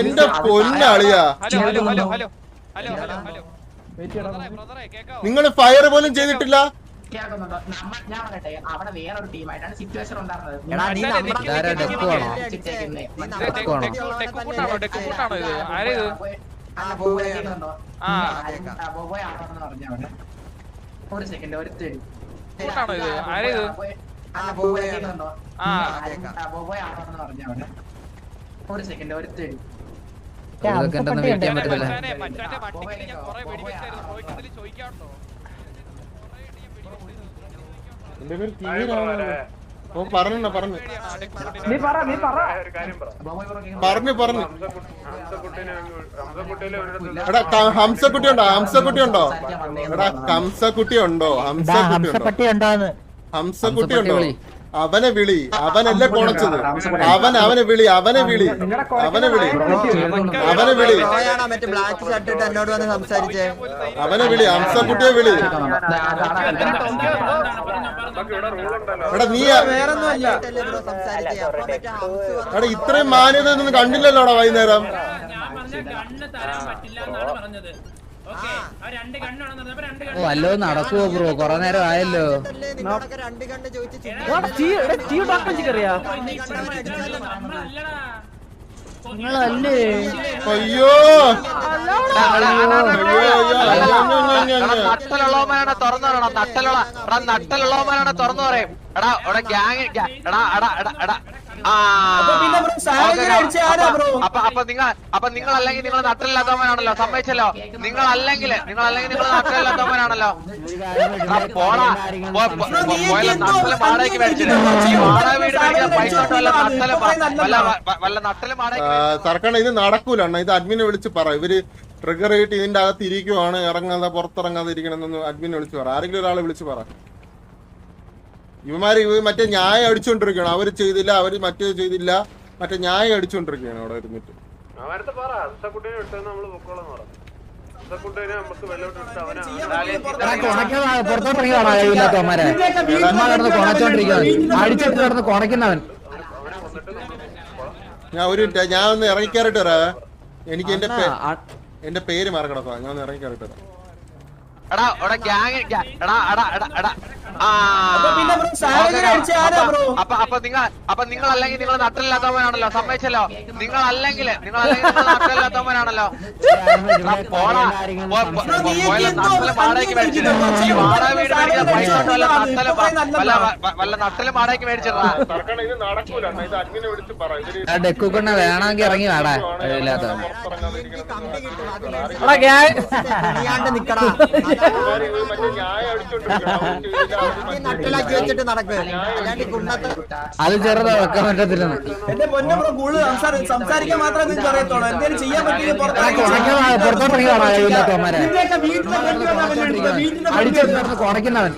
എന്റെ പൊന്നാളിയാ നിങ്ങൾ ഫയർ പോലും ചെയ്തിട്ടില്ല. അവിടെ വേറൊരു ടീമായിട്ടാണ് സിറ്റുവേഷൻ ഉണ്ടായിരുന്നത്. ഒരു സെക്കൻഡ് ഒരു ഒരു സെക്കൻഡ് ഒരു ഹംസക്കുട്ടി ഉണ്ടോ? അവനെ വിളി. അവനല്ലേ കൊണച്ചത്. അവനെ വിളി. ഹംസക്കുട്ടിയെ വിളി. എടാ നീ എടാ ഇത്രയും മാന്യത ഒന്നും കണ്ടില്ലല്ലോടാ വൈകുന്നേരം. വല്ലോ നടക്കുവോ ബ്രോ? കൊറേ നേരം ആയല്ലോ. അയ്യോ നട്ടലുള്ളവന്മാരാണ് തുറന്നു പറയണം. നട്ടലുള്ളവന്മാരാണ് തുറന്നു പറയും. എടാ ഇവിടെ ഗ്യാങ് എടാ അപ്പൊ നിങ്ങൾ അല്ലെങ്കിൽ നിങ്ങൾ നട്ടലില്ലാത്തവനാണല്ലോ. സമ്മതിച്ചല്ലോ. നിങ്ങൾ അല്ലെങ്കിൽ നിങ്ങൾ നട്ടലില്ലാത്തവനാണല്ലോ. പോടാ നട്ടല് വാടകയ്ക്ക് മേടിച്ചിട്ട് ഈ വാടക വീട് മേടിക്കുന്ന പൈസ വല്ല നട്ടല് വാടകയ്ക്ക് സർക്കാർ ഇത് നടക്കൂല. ഇത് അഡ്മിനെ വിളിച്ച് പറ. ഇവര് ട്രിഗർ ആയിട്ട് ഇതിന്റെ അകത്ത് ഇരിക്കുവാണ്. പുറത്തിറങ്ങാതെ ഇരിക്കണമെന്ന് അഡ്മിനെ വിളിച്ച് പറ. ആരെങ്കിലും ഒരാളെ വിളിച്ച് പറ. ഇവന്മാര് മറ്റേ ന്യായം അടിച്ചോണ്ടിരിക്കുകയാണ്. അവര് ചെയ്തില്ല, അവര് മറ്റേത് ചെയ്തില്ല, മറ്റേ ന്യായം അടിച്ചോണ്ടിരിക്കുകയാണ് അവിടെ ഇരുന്നിട്ട്. ഞാൻ ഒന്ന് ഇറങ്ങിക്കാറിട്ട് വരാ. എനിക്ക് എന്റെ പേര് മറക്കണപ്പാ. ഞാൻ ഒന്ന് ഇറങ്ങിക്കാറിട്ട് വരാം. എടാ ഇവിടെ ഗ്യാങ് അപ്പൊ നിങ്ങൾ അല്ലെങ്കിൽ നിങ്ങൾ നട്ടലില്ലാത്തവനാണല്ലോ. സമ്മതിച്ചല്ലോ. നിങ്ങൾ അല്ലെങ്കിൽ നിങ്ങൾ നട്ടലില്ലാത്തവനാണല്ലോ. പോടാ നട്ടല് വാടകയ്ക്ക് മേടിച്ചിട്ട് ഈ വാടക വീട് മേടിക്കുന്ന പൈസ വല്ല നട്ടല് വാടകയ്ക്ക് മേടിച്ചിട്ടാ. ഡെക്കുണ്ണ വേണമെങ്കിൽ ഇറങ്ങി വാടാ. അത് ചെറുതാ വെക്കാൻ പറ്റത്തില്ല. സംസാരിക്കാൻ മാത്രമേ നിങ്ങൾക്ക് അറിയത്തുള്ളൂ. എന്തെങ്കിലും ചെയ്യാൻ പറ്റില്ല. പുറത്തോട്ടിറങ്ങി വാടാ. ഇല്ലാത്തവന്മാരെ അടിച്ചെടുത്ത് കുറയ്ക്കുന്നവൻ.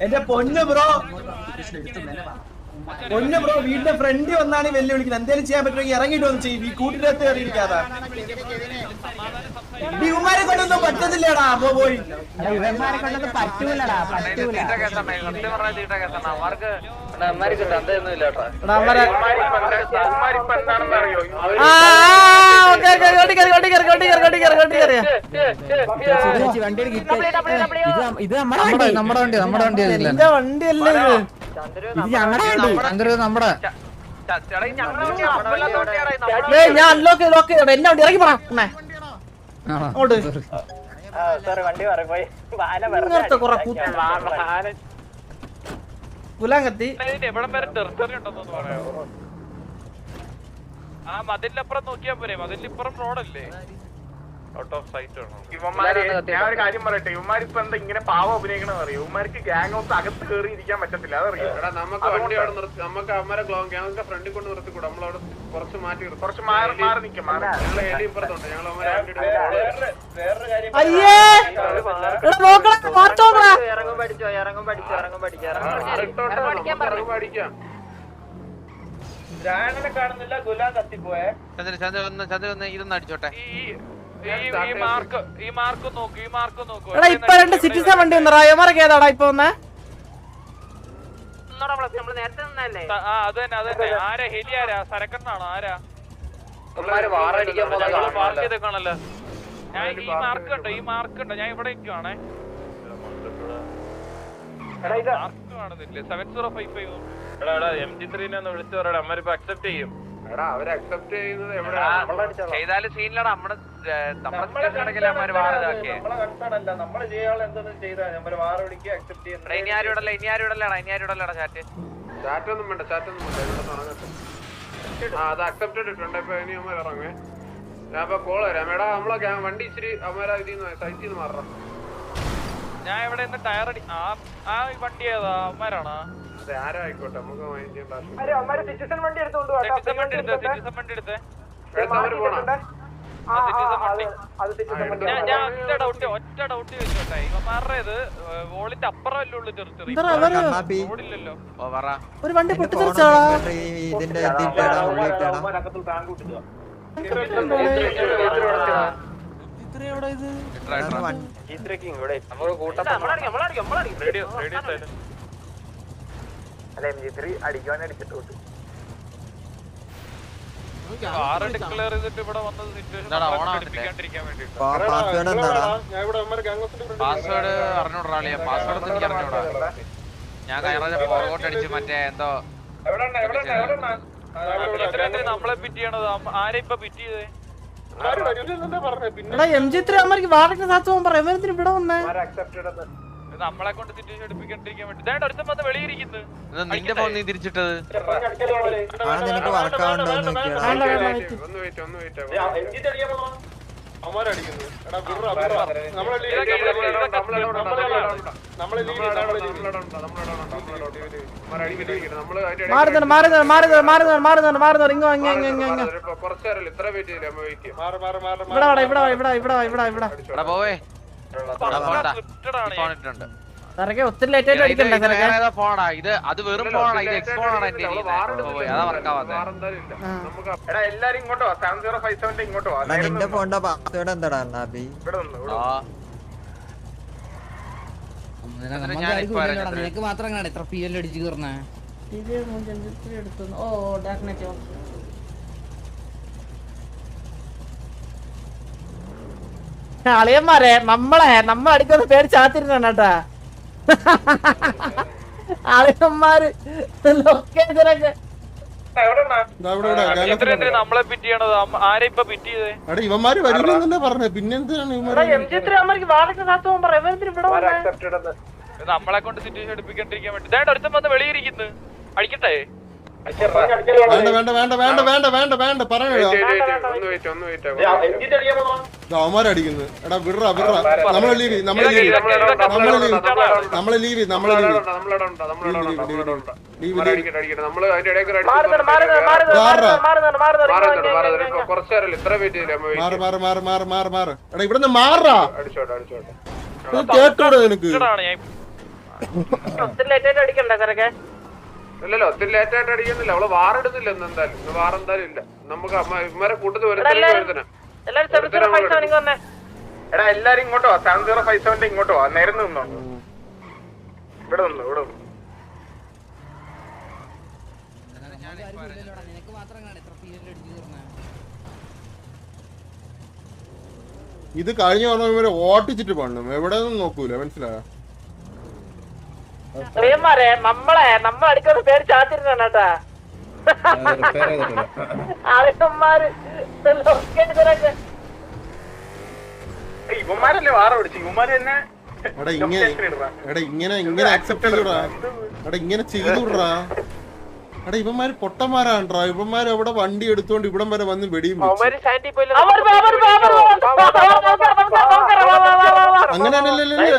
എന്റെ പൊന്നു ബ്രോ വീടിന്റെ ഫ്രണ്ട് വന്നാണ് വെല്ലു വിളിക്കുന്നത്. എന്തെങ്കിലും ചെയ്യാൻ പറ്റുമെങ്കിൽ ഇറങ്ങിയിട്ട് വന്ന് ചെയ്യും. ഈ കൂട്ടിനകത്ത് കയറിയിരിക്കാതെ ഇവന്മാരെ കൊണ്ടൊന്നും പറ്റത്തില്ലടാ. പോയി ഇവന്മാരെ കൊണ്ടൊന്നും പറ്റൂലടാ. ഇത് നമ്മുടെ വണ്ടി വണ്ടിയല്ലേ നമ്മുടെ ഞാൻ അൺലോക്ക് ലോക്ക് ചെയ്തോട്ടെ എന്നെ വണ്ടി ഇറങ്ങി പോടാ അങ്ങോട്ട് ഇങ്ങനത്തെ കുറെ കുലാങ്കത്തി എവിടം വരെ ടെറിട്ടറി ഉണ്ടെന്ന് പറയാമോ? ആ മതിലിനപ്പുറം നോക്കിയാ പോരെ, മതിലിപ്പുറം റോഡല്ലേ? ഔട്ട് ഓഫ് സൈറ്റ് ആണോ? ഞാൻ ഒരു കാര്യം പറയട്ടെ, ഇവന്മാരിപ്പോ എന്താ ഇങ്ങനെ പാവം അഭിനയിക്കണമെന്ന് അറിയോ? ഇവന്മാർക്ക് ഗ്യാങ് ഹൗസ് അകത്ത് കയറി ഇരിക്കാൻ പറ്റത്തില്ല, അതറിയോ? നമുക്ക് വണ്ടി അവിടെ നിർത്തി, നമുക്ക് അവന്മാരെ ഗ്യാങ്ങിന്റെ ഫ്രണ്ടിൽ കൊണ്ട് നിർത്തിക്കൂടെ? നമ്മളവിടെ കുറച്ച് മാറ്റി മാറി നിൽക്കും. ഞങ്ങൾ ഏടി ഇപ്പുറത്തുണ്ട്, ഞങ്ങൾ അവന്മാരെ അയ്യേ പഠിക്കാം. കാണുന്നില്ല, ഗുലാം കത്തിപ്പോയെ. ചന്ദ്രൻ ഇതൊന്നും അടിച്ചോട്ടെ. ഈ മാർക്ക് നോക്കൂ. എടാ ഇപ്പൊ 2 സിറ്റിസൺ വണ്ടി വന്നറാ യമാരൊക്കെ ഏതാടാ ഇപ്പൊ വന്നേ? അത് തന്നെ. ആരാ ഹെലി? ആരാ സരക്കണ്ണാണോ? ആരാ പാർക്ക് ചെയ്തേക്കാണല്ലോ. ഞാൻ ഈ മാർക്ക് ഉണ്ടോ? ഞാൻ ഇവിടെ നിൽക്കുവാണേ. മാർക്ക് കാണുന്നില്ല. 7055 MG3 വിളിച്ചു പറയടാ, അമ്മരിപ്പോ അക്സെപ്റ്റ് ചെയ്യും. അവരക്സെപ്റ്റ് ചെയ്യുന്നത് ചെയ്താലും സീനിലാണ്. നമ്മള് ഇനി ആരും ചാറ്റൊന്നും വേണ്ട. അത് അക്സെപ്റ്റഡ് ഇട്ടുണ്ട്. ഇപ്പൊ ഇനി അമ്മ ഇറങ്ങേ. ഞാൻ ഇപ്പൊ കോൾ വരാം. എടാ നമ്മളെ വണ്ടി ഇച്ചിരി അമ്മ സൈറ്റിൽ നിന്ന് മാറാം. ഞാൻ ഇവിടെ നിന്ന് ടയർ അടി. ആ വണ്ടി ഏതാ? അമ്മരാണോ? അതെ, ആരും ആയിക്കോട്ടെ, നമുക്ക് മൈൻഡ് ചെയ്യേണ്ട ആവശ്യം. ഒറ്റ ഡൗട്ട് ചോദിച്ചോട്ടെ. ഇവന്മാരുടേത് വോളിന്റെ അപ്പുറം അല്ലേ ഉള്ളു ചെറുത്ത്? ഓടില്ലല്ലോ. ഒരു വണ്ടി പൊട്ടിത്തെറിച്ചാ ഇതിന്റെ ഡിക്ലെയർ ചെയ്തിട്ട് ഇവിടെ വന്നത് സിറ്റുവേഷൻ പാസ്വേഡ് അറിഞ്ഞോടാളിയ. പാസ്വേഡ് എനിക്ക് അറിഞ്ഞോടാ. ഞാൻ കഴിഞ്ഞ ഫോർവേഡ് അടിച്ച് മറ്റേ എന്തോ നമ്മളെ പിറ്റ് ചെയ്യണത്. ആരെ ഇപ്പൊ പിറ്റ് ചെയ്തേ? എടാ MG3 അമ്മക്ക് വാടക സാധ്യത പറയാം. ഇവരെന്തിന് ഇവിടെ വന്നേ? നമ്മളെ കൊണ്ട് സിറ്റുവേഷൻ എടുപ്പിക്കാണ്ടിരിക്കാൻ വേണ്ടി ഇതായിട്ട് അടുത്ത വന്ന് വെളിയിരിക്കുന്നത്. നിന്റെ ഫോൺ നീ തിരിച്ചിട്ടത്. നിനക്ക് വർക്കാവുണ്ടോ പോവേ ഒത്തിരി ലേറ്റ് ആയിട്ട് അടിക്കണ്ട. ഫോണാ ഇത്? അത് വെറും ഫോണാ. ഇത് എക്സ് ഫോണാണ് എന്റെ. അതാ വർക്കാവാതെ. എല്ലാരും ഇങ്ങോട്ടോ 7057 ഇങ്ങോട്ടോ. നിന്റെ ഫോണിന്റെ പാസ്വേഡ് എന്താടാ അണ്ണാബി? നിനക്ക് മാത്രം എത്ര PL അടിച്ചു കയറണേ? അളിയന്മാരെ നമ്മൾ അടിക്കുന്ന പേര് ചാത്തിരുന്നാട്ടാ. അളിയന്മാര് ലൊക്കേഷനൊക്കെ നമ്മളെ പിറ്റ് ചെയ്യണത്. ആരെ ഇപ്പൊ പിറ്റ് ചെയ്തേ? ഇവന്മാര് വരില്ലെന്നല്ലേ പറഞ്ഞേ, പിന്നെന്തിനാണ് നമ്മളെ കൊണ്ട് സിറ്റുവേഷൻ എടുപ്പിക്കാണ്ടിരിക്കാൻ വേണ്ടി ഇതായിട്ട് അടുത്ത വന്ന് വെളിയിരിക്കുന്നത്. അടിക്കട്ടെ? വേണ്ട പറയണ അവന്മാരടിക്കുന്നത്. എടാ വിടറ നമ്മളെ ലീവ് എടാ ഇവിടുന്ന് മാറാ. കേട്ടോടെ നിനക്ക് ഇല്ലല്ലോ, ഒത്തിരി ലേറ്റ് ആയിട്ട് അടിക്കുന്നില്ല. അവള് വാറിടുന്നില്ല. എന്തായാലും വാറെന്തായാലും ഇല്ല. നമുക്ക് ഇവന്മാരെ കൂട്ടത്തിൽ വരുന്ന. എടാ എല്ലാരും ഇങ്ങോട്ടോ 7057 ഇങ്ങോട്ടോ. നേരം നിന്നോ. ഇവിടെ നിന്നു. നിനക്ക് മാത്രം കാണാം എത്ര പീരിയഡ് അടിച്ചു തീർന്നേ. ഇത് കഴിഞ്ഞ പറഞ്ഞ ഓട്ടിച്ചിട്ട് പണ്ണും എവിടെ നിന്നും നോക്കൂല, മനസ്സിലായോ? നമ്മളടിക്കുന്ന പേര് ചാത്തിരുന്നാട്ടാ റിപ്പയർ ചെയ്തിട്ടില്ല. ഇവന്മാരല്ലേ വാറ പിടിച്ചു, ഇവന്മാര് തന്നെ എടാ ഇങ്ങനെ അക്സെപ്റ്റ് ചെയ്തൂടാ, എടാ ഇങ്ങനെ ചെയ്തൂടാ. എടാ ഇവന്മാര് പൊട്ടന്മാരാണ്ടാ, ഇവന്മാര് അവിടെ വണ്ടി എടുത്തോണ്ട് ഇവിടം വരെ വന്ന് വെടിയും വെച്ചു. അങ്ങനെയല്ലല്ലേ?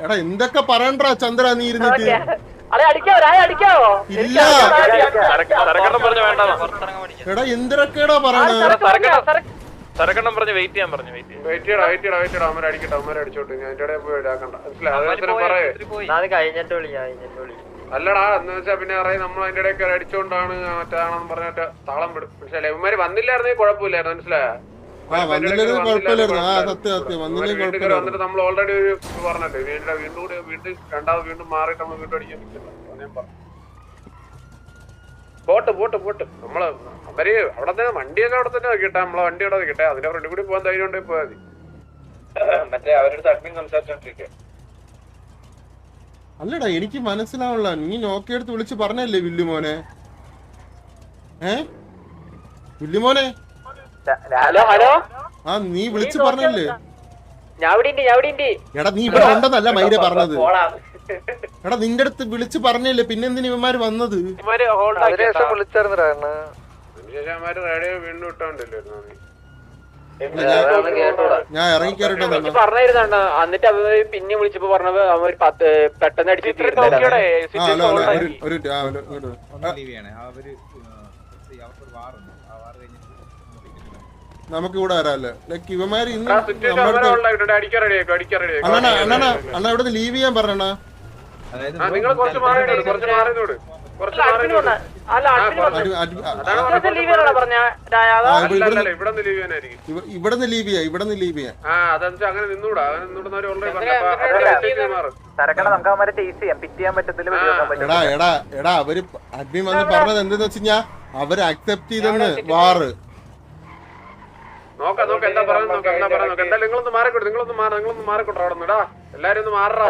എടാ എന്തൊക്കെ പറയണ്ടാ ചന്ദ്ര നീ ഇരുന്നിട്ട്? ഇല്ല എടാ എന്തിനൊക്കെടാ പറയണ? സരക്കണ്ണം പറഞ്ഞ് വെയിറ്റ് ചെയ്യാൻ പറഞ്ഞു. വെയിറ്റ് ചെയ്യടാ അവന്മാരെ അടിക്കട്ടെ, അവന്മാരെ അടിച്ചോട്ടെ. ഞാൻ എന്റെ പോയി ഇടാക്കണ്ട, കഴിഞ്ഞിട്ട് വിളിക്കാം. അല്ലടാ എന്ന് വെച്ചാ പിന്നെ അറിയാം നമ്മൾ അതിന്റെ ഇടയ്ക്ക് അടിച്ചോണ്ടാണ് മറ്റാണെന്ന് പറഞ്ഞിട്ട് താളം വിടും. മനസ്സിലായി? ഇവന്മാര് വന്നില്ലായിരുന്നെങ്കിൽ കുഴപ്പമില്ലായിരുന്നു, മനസ്സിലായോ? വന്നിട്ട് നമ്മൾ ഓൾറെഡി ഒരു പറഞ്ഞല്ലേ, വീണ്ടും വീണ്ടും മാറിയിട്ട് നമ്മൾ വീണ്ടും അടിക്കാൻ പറ്റില്ല. പോട്ട് നമ്മള് അവര് അവിടെ തന്നെ വണ്ടിയൊക്കെ അവിടെ തന്നെ കിട്ടാ, നമ്മളെ വണ്ടി അവിടെ കിട്ടാ, അതിന്റെ ഫ്രണ്ട് കൂടി പോകാൻ ധൈര്യം ഉണ്ടെങ്കിൽ പോയാൽ മതി. മറ്റേ അവരുടെ അഡ്മിൻ സംസാരിച്ചോണ്ടിരിക്കുക. അല്ലടാ എനിക്ക് മനസ്സിലാവണല്ല, നീ നോക്കിയെടുത്ത് വിളിച്ച് പറഞ്ഞല്ലേ വില്ലുമോനെ? വില്ലുമോനെ ആ നീ വിളിച്ച് പറഞ്ഞല്ലേ? എടാ നീ ഇവിടെ ഉണ്ടെന്നല്ല മൈര പറഞ്ഞത്. എടാ നിന്റെ അടുത്ത് വിളിച്ച് പറഞ്ഞല്ലേ, പിന്നെന്തിന് ഇവന്മാര് വന്നത്? റേഡിയോ വീണ്ടും ഇട്ടോണ്ടല്ലോ. ഞാൻ ഇറങ്ങി കയറിട്ടോ. എന്നിട്ട് അവര് പിന്നെ വിളിച്ചപ്പോ പറഞ്ഞത് അവർ പെട്ടെന്ന് അടിച്ചിട്ട് നമുക്ക് ഇവിടെ വരാല്ലേ? ലൈക്ക് ഇവന്മാര് ഇന്ന് അണ്ണാ ഇവിടെ ലീവ് ചെയ്യാൻ പറഞ്ഞ. നിങ്ങൾ കുറച്ച് മാറിയോട്, കുറച്ച് മാറിയോട്. ഇവിടുന്ന് ലീവ് ചെയ്യാം. അങ്ങനെ നിന്നൂടാ, അങ്ങനെ നിന്നൂടുന്നവര് എടാ അവര് അഡ്മിൻ വന്ന് പറഞ്ഞത് എന്തെന്ന് വെച്ച് കഴിഞ്ഞാ അവര് അക്സെപ്റ്റ് ചെയ്തെന്ന് വാറ്. നോക്കാം എന്താ പറയുന്നത്, എന്തായാലും നിങ്ങളൊന്ന് മാറിക്കോട്ടെ അവിടെ നിന്നിടാ. എല്ലാരും ഒന്ന് മാറാ.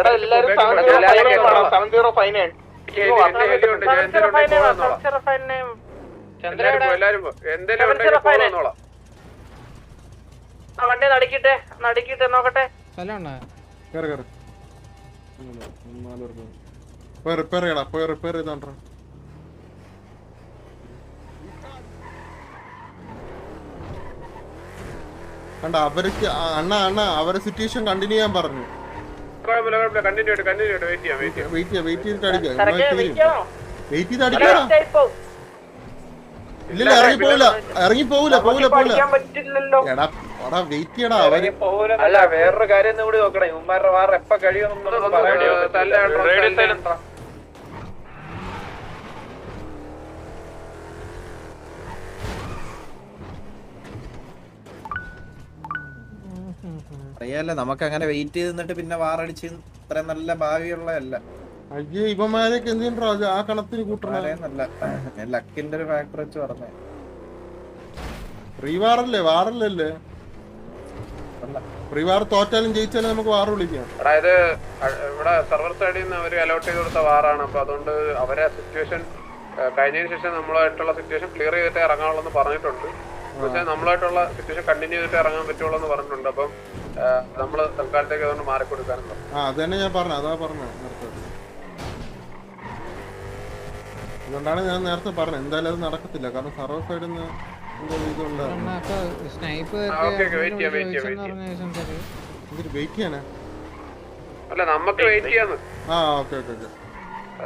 വണ്ടി നടിക്കട്ടെ നോക്കട്ടെ. റിപ്പയർ ചെയ്യടാ, പോയി റിപ്പയർ ചെയ്തോണ്ടാ. കണ്ട അവർക്ക് അണ്ണ അവരെ സിറ്റുവേഷൻ കണ്ടിന്യൂ ചെയ്യാൻ പറഞ്ഞു. വെയിറ്റ് ചെയ്തിട്ട് അടിക്കാം. ഇല്ല ഇറങ്ങി പോവില്ല. എടാ വെയിറ്റ് ചെയ്യടാ. അവര് അല്ല വേറൊരു കാര്യം കൂടി നോക്കണം, ഇവന്മാരുടെ വാറ എപ്പ കഴിയുമെന്ന് അറിയാലോ നമുക്ക് അങ്ങനെ വെയിറ്റ് ചെയ്ത് നിന്നിട്ട് പിന്നെ വാറടിച്ച് ഇത്രയും നല്ല ഭാവിയുള്ളതല്ല. അയ്യോ ഇവന്മാരൊക്കെ എന്തിനാ ആ കണത്തിന് കൂട്ടണല്ല, ലക്കിന്റെ ഒരു ഫാക്ടർ വെച്ച് പറഞ്ഞേ. ഫ്രീ വാറല്ലേ? വാറല്ലേ? ഫ്രീ വാർ തോറ്റാലും ജയിച്ചാലും നമുക്ക് വാർ വിളിക്കാം. അതായത് ഇവിടെ സർവർ സൈഡിൽ നിന്ന് അവര് അലോട്ട് ചെയ്ത് കൊടുത്ത വാറാണ്. അപ്പൊ അതുകൊണ്ട് അവരെ സിറ്റുവേഷൻ കഴിഞ്ഞതിന് ശേഷം നമ്മളായിട്ടുള്ള സിറ്റുവേഷൻ ക്ലിയർ ചെയ്തിട്ട് ഇറങ്ങാനുള്ളെന്ന് പറഞ്ഞിട്ടുണ്ട്. പക്ഷെ നമ്മളായിട്ടുള്ള സിറ്റുവേഷൻ കണ്ടിന്യൂ ചെയ്തിട്ട് ഇറങ്ങാൻ പറ്റുള്ളൂ എന്ന് പറഞ്ഞിട്ടുണ്ട്. അപ്പം നമ്മള് തൽക്കാലത്തേക്ക് അതുകൊണ്ട് മാറിക്കൊടുക്കാനുണ്ടോ? അത് തന്നെ ഞാൻ പറഞ്ഞു, അതാ പറഞ്ഞു നേരത്തെ. അതുകൊണ്ടാണ് ഞാൻ നേരത്തെ പറഞ്ഞത് എന്തായാലും അത് നടക്കത്തില്ല, കാരണം സർവർ സൈഡിൽ നിന്ന് വെയിറ്റ് ചെയ്യാനാ. അല്ല നമുക്ക് വെയിറ്റ് ചെയ്യാന്ന്.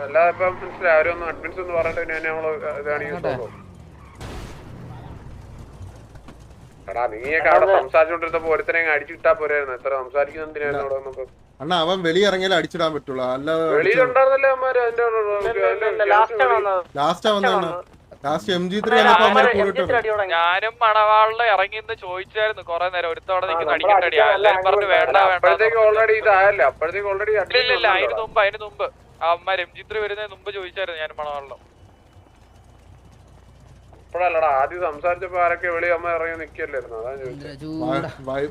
അല്ലാതെ ഇപ്പൊ മനസ്സിലായി അവരൊന്നും അഡ്മിൻസ് ഒന്ന് പറഞ്ഞിട്ട് നമ്മള് ഇതാണ് യൂസ് ചെയ്യുന്നത്. എടാ നീയൊക്കെ അവിടെ സംസാരിച്ചോണ്ടിരുന്നപ്പോ ഒരുത്തനെ അടിച്ചിട്ടാ പോരായിരുന്നു. എത്ര സംസാരിക്കുന്നതിനായിരുന്നു അവിടെ വന്നപ്പോ. അണ്ണാ അവൻ വെളിയിറങ്ങിയാലേ അടിച്ചിടാൻ പറ്റുള്ളൂ, അല്ലാതെ വെളിയിലുണ്ടായിരുന്നല്ലേ അവന്മാര്. ലാസ്റ്റാ വന്നാണ്. ലാസ്റ്റ് MG3 ഞാനും മണവാളില് ഇറങ്ങിന്ന് ചോദിച്ചായിരുന്നു കൊറേ നേരം. ഒരുത്തോടെ അടിക്കണ്ടടിയാ എല്ലാരും പറഞ്ഞു വേണ്ട. അപ്പോഴത്തേക്ക് ഓൾറെഡി ഇതായല്ലേ, അപ്പോഴത്തേക്ക് ഓൾറെഡി ഇല്ല. അതിന് മുമ്പ് അവന്മാർ MG3 വരുന്നതിന് മുമ്പ് ചോദിച്ചായിരുന്നു ഞാൻ മണവാളിലും. ഇപ്പഴല്ലടാ ആദ്യം സംസാരിച്ചപ്പോ ആരൊക്കെ വെളി അമ്മ ഇറങ്ങി നിക്കല്ലായിരുന്നു അതാ ചോദിച്ചത്.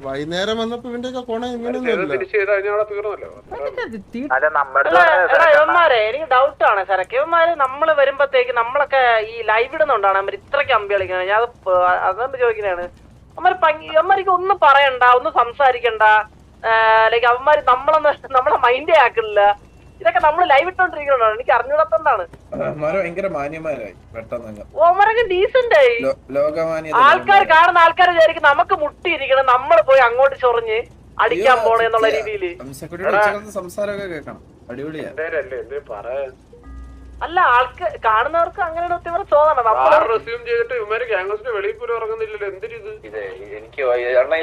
വൈകുന്നേരം വന്നപ്പോ ഇവന്റെ ഒക്കെ കൊണ ചെയ്ത് ഇങ്ങനെയൊന്നുമില്ല. തിരിച്ച് ചെയ്ത് കഴിഞ്ഞാൽ അവിടെ തീർന്നല്ലോ. ഇവന്മാരെ എനിക്ക് ഡൗട്ട് ആണ് സാറൊക്കെ ഇവന്മാര് നമ്മള് വരുമ്പത്തേക്ക് നമ്മളൊക്കെ ഈ ലൈവ് ഇടുന്നുണ്ടാണ് അവർ ഇത്രയ്ക്ക് അമ്പി കളിക്കുന്നത്. ഞാൻ അതുകൊണ്ട് ചോദിക്കുന്നതാണ്. അവന്മാർക്ക് ഒന്നും പറയണ്ട, ഒന്നും സംസാരിക്കണ്ട, ലൈക്ക് അവന്മാര് നമ്മളെ മൈൻഡേ ആക്കണില്ല. ഇതൊക്കെ നമ്മൾ ലൈവ് ഇട്ടോണ്ടിരിക്കണോ? എനിക്ക് അറിഞ്ഞൂടത്തൊണ്ടാണ്. ഭയങ്കര മാന്യന്മാരായി പെട്ടെന്ന്. ഓമരൊക്കെ ഡീസന്റ് ആയി. ആൾക്കാർ കാണുന്ന ആൾക്കാർ വിചാരിക്കും നമുക്ക് മുട്ടിയിരിക്കണം, നമ്മൾ പോയി അങ്ങോട്ട് ചൊറിഞ്ഞ് അടിക്കാൻ പോണെന്നുള്ള രീതിയില്. സംസാരമൊക്കെ കേൾക്കണം. അടിപൊളിയാ. അല്ല ആൾക്ക് കാണുന്നവർക്ക് അങ്ങനെ തോന്നണം. ചെയ്തിട്ട് ഇവന്മാര് ക്യാമ്പസിന്റെ വെളിയിൽ പോലും ഇറങ്ങുന്നില്ലല്ലോ. എന്തിരിത്? എനിക്ക്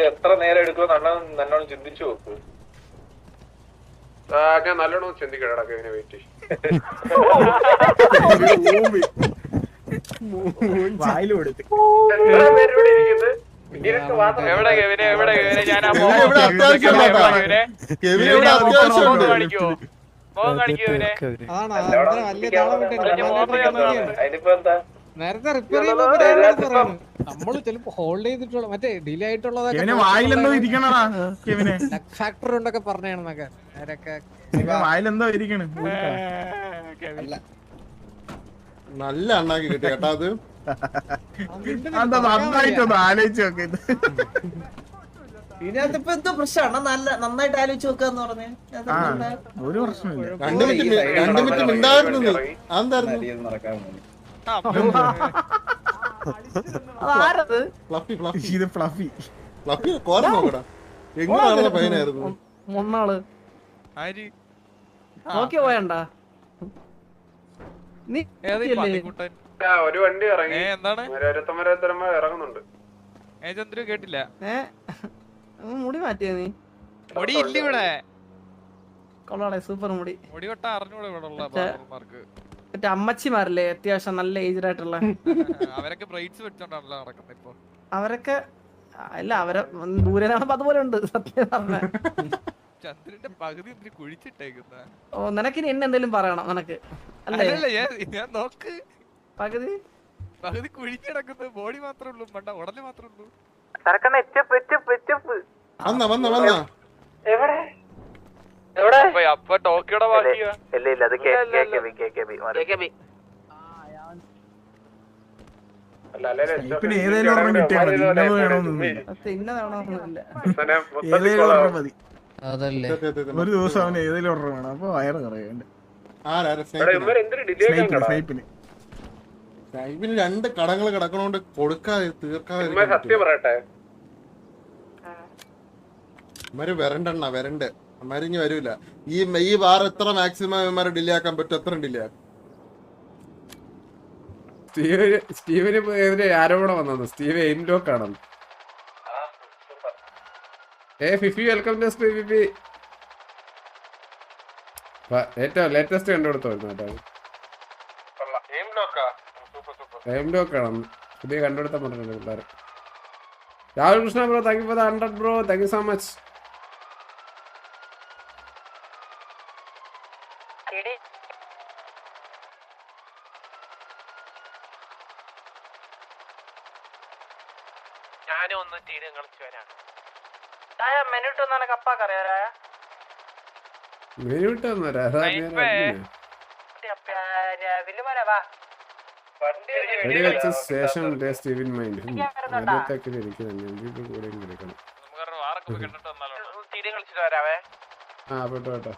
എത്ര നേരം എടുക്കുമെന്ന് അണ്ണൻ നല്ലോണം ചിന്തിച്ചു നോക്ക്. ഞാൻ നല്ലോണം ചിന്തിക്കടാ ഇങ്ങനെ വെയിറ്റ് നേരത്തെ റിപ്പയർ ചെയ്യുമ്പോ നമ്മള് ചിലപ്പോ ഹോൾഡ് ചെയ്തിട്ടുള്ള മറ്റേ ഡിലേ ആയിട്ടുള്ളതൊക്കെ ഫാക്ടർ ഉണ്ടൊക്കെ പറഞ്ഞാണെന്നൊക്കെ അവരൊക്കെ വായിലെന്തോ ഇരിക്കണ്. നല്ല അണ്ണാക്കി കിട്ടി കേട്ടാ അത്. നന്നായിട്ടൊന്ന് ആലോചിച്ച് നോക്ക്. ഇതിനകത്ത് ഇപ്പൊ എന്തോ പ്രശ്നമാണ്? നന്നായിട്ട് ആലോചിച്ച് നോക്കാന്ന് പറഞ്ഞേ. ഒരു പ്രശ്നമില്ല. 2 മിനിറ്റ് മിണ്ടായിരുന്നു നീ. അതെന്തായിരുന്നു? ഫ്ലഫി ഫ്ലഫി ഇത് ഫ്ലഫി ഫ്ലഫി കോര നോക്കടാ. എങ്ങനെയാണെന്ന പയ്യനായിരുന്നു. മൊണ്ണാള് നോക്കി പോയണ്ടാ നീ ഒരു വണ്ടി ഇറങ്ങി. ഇറങ്ങുന്നുണ്ട്. കേട്ടില്ല. മുടി മാറ്റിയ നീ മുടി ഇല്ല ഇവിടെ. കൊള്ളാടെ സൂപ്പർ മുടി. മുടി കൊട്ട അറിഞ്ഞൂടെ ഇവിടെ ഉള്ള മറ്റേ അമ്മച്ചിമാരല്ലേ അത്യാവശ്യം നല്ല ഏജ്ഡ് ആയിട്ടുള്ള അവരൊക്കെ ബ്രൈറ്റ്സ് വെച്ചോണ്ടാണല്ലോ നടക്കുന്നത് ഇപ്പൊ. അവരൊക്കെ അല്ല അവരെ ദൂരെ കാണുമ്പോ അതുപോലെ ഉണ്ട് സത്യം പറഞ്ഞ. ചന്ദ്രന്റെ പകുതി എന്തിനു കുഴിച്ചിട്ടേക്കുന്ന? ഓ നിനക്കിനി എന്നെ എന്തെങ്കിലും പറയണം നിനക്ക് അല്ലേ? ഞാൻ നോക്ക് പകുതി പകുതി കുഴിച്ചിടക്കുന്നത് ബോഡി മാത്രമേ ഉള്ളൂ, മണ്ട ഉടല് മാത്രമേ ഉള്ളൂ. വന്ന എവിടെ അപ്പൊ ടോക്കിയോടെ ബാക്കിയാ. പിന്നെ ഏതേലും ഒരെണ്ണം കിട്ടിയാൽ മതി. ഇന്നത് വേണമെന്നൊന്നുമില്ല. ഏതേലും ഒരെണ്ണം മതി. ഒരു ദിവസം അവന് ഏതെങ്കിലും ഓർഡർ വേണം. അപ്പൊ വയറ് നിറയുണ്ട്. സ്നൈപ്പിന് 2 കടങ്ങൾ കിടക്കണോണ്ട് കൊടുക്കാതെ തീർക്കാതെ സത്യം പറയട്ടെ, ഇവര് വരണ്ടെണ്ണ വരണ്ട്. അമ്മാരിഞ്ഞ് വരൂല. ഈ വാർ എത്ര മാക്സിമം ഇവന്മാരെ ഡിലേ ആക്കാൻ പറ്റും അത്ര ഡിലേ ആക്കും. സ്റ്റീവിന് എതിരെ ആരോപണം വന്നത് സ്റ്റീവ് എയിം ലോക്ക് ആണെന്ന്. Fifi welcome to stream. Fifi ഏറ്റവും ലേറ്റസ്റ്റ് കണ്ടുപിടുത്തമായിരുന്നു കേട്ടോ. എയിം ലോക്ക് ആണെന്ന് പുതിയ കണ്ടുപിടുത്തം പറഞ്ഞിട്ടുണ്ട് പിള്ളേർ. Rahul Krishna bro thank you for the 100 bro. Thank you so much. ഞാനും ഒന്ന് ടീം കളിച്ചു വരാണ്. മെനുട്ട് നിനക്ക് അപ്പാക്കറിയാ? മെനുട്ട് വെച്ച ശേഷം സ്റ്റീവിൻ മൈൻഡ് ആദ്യത്തേക്ക് എനിക്ക് തന്നെ കൂടെ കളിക്കണം. ആ പോട്ടോ കേട്ടോ.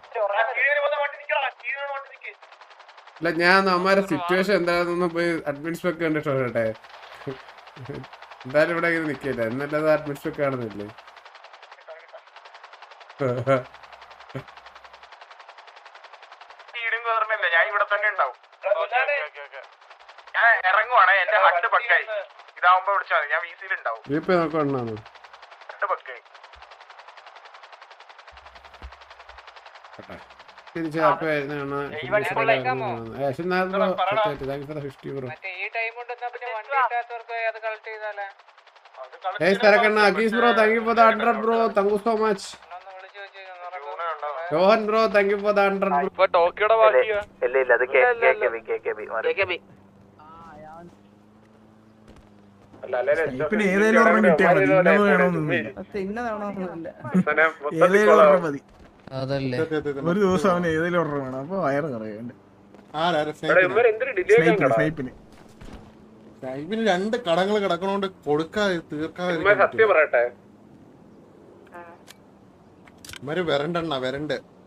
അല്ല ഞാൻ അമ്മാരെ സിറ്റുവേഷൻ എന്താണെന്നൊന്നും പോയി അഡ്മിൻസ്പെക്ട് കണ്ടിട്ട് വരട്ടെ. എന്തായാലും ഇവിടെ ഇങ്ങനെ നിക്കില്ല. എന്നിട്ട് അത് അഡ്മിൻസ്പെക്ട് കാണുന്നില്ലേ? ഞാൻ ഇവിടെ തന്നെ ഉണ്ടാവും. ഞാൻ ഇറങ്ങുവാണ്. എന്റെ ഹട്ട് പക്കായി. ഇതാവുമ്പോ വിളിച്ചാൽ മതി. ഞാൻ വീസിലുണ്ടാവും. ജീപ്പ് നോക്കണോ? തിരിച്ച് അപ്പൊ Rohan bro thank you for the 100 bro. ടോക്കിയോടെ ബാക്കിയാ. പിന്നെ ഏതെങ്കിലും ഒരെണ്ണം കിട്ടിയാൽ മതി. ഇന്നത് വേണമെന്നൊന്നുമില്ല. ഏതെങ്കിലും ഒരെണ്ണം മതി. ഒരു ദിവസം അവന് ഏതെങ്കിലും ഒരെണ്ണം വേണം. അപ്പൊ വയറ് നിറയുണ്ട്. സ്നൈപ്പിന് സ്നൈപ്പിന് 2 കടങ്ങൾ കിടക്കണോണ്ട് കൊടുക്കാതെ തീർക്കാതെ സത്യം പറയട്ടെ, അമ്മര് വരണ്ട്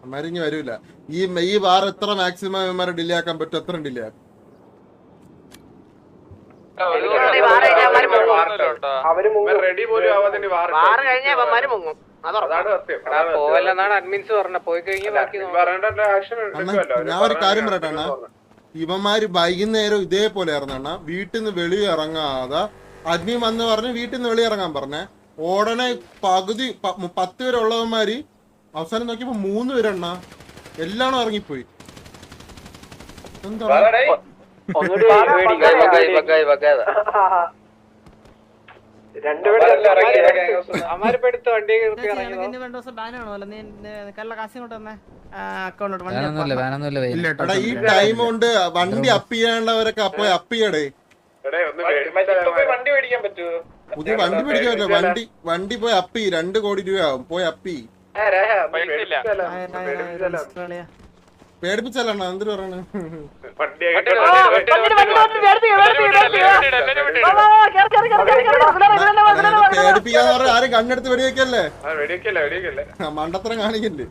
അമ്മരിഞ്ഞ് വരൂല. ഈ വാർ എത്ര മാക്സിമം ഇവന്മാരെ ഡിലേ ആക്കാൻ പറ്റും അത്ര ഡിലേ ആക്കും. റെഡി പോലും ആവാതെ അഡ്മിൻസ് പറഞ്ഞ പോയി കഴിഞ്ഞാൽ ഞാൻ ഒരു കാര്യം പറയട്ടെ അണ്ണാ, ഇവന്മാര് വൈകുന്നേരം ഇതേപോലെ ഇറങ്ങണ വീട്ടിൽ നിന്ന് വെളി ഇറങ്ങാതെ അഡ്മിൻ വന്ന് പറഞ്ഞ് വീട്ടിൽ നിന്ന് വെളി ഇറങ്ങാൻ പറഞ്ഞേ. ഉടനെ പകുതി 10 പേര് ഉള്ളവന്മാര് അവസാനം നോക്കിയപ്പോ 3 പേരെണ്ണ എല്ലാണോ ഇറങ്ങിപ്പോയി. എന്താ ഈ ടൈം കൊണ്ട് വണ്ടി അപ്പ് ചെയ്യാനുള്ളവരൊക്കെ അപ്പൊ അപ്പ് ചെയ്യടേ. വണ്ടി മേടിക്കാൻ പറ്റുമോ? പുതിയ വണ്ടി മേടിക്കാൻ പറ്റില്ല. വണ്ടി പോയി അപ്പി 2 കോടി രൂപയാവും. പോയി അപ്പി പേടിപ്പിച്ചല്ല എന്തിനു പറയണ. പേടിപ്പിക്കാന്ന് പറഞ്ഞ ആരും കണ്ണെടുത്ത് വെടിവെക്കല്ലേ, മണ്ടത്തരം കാണിക്കല്ലേ.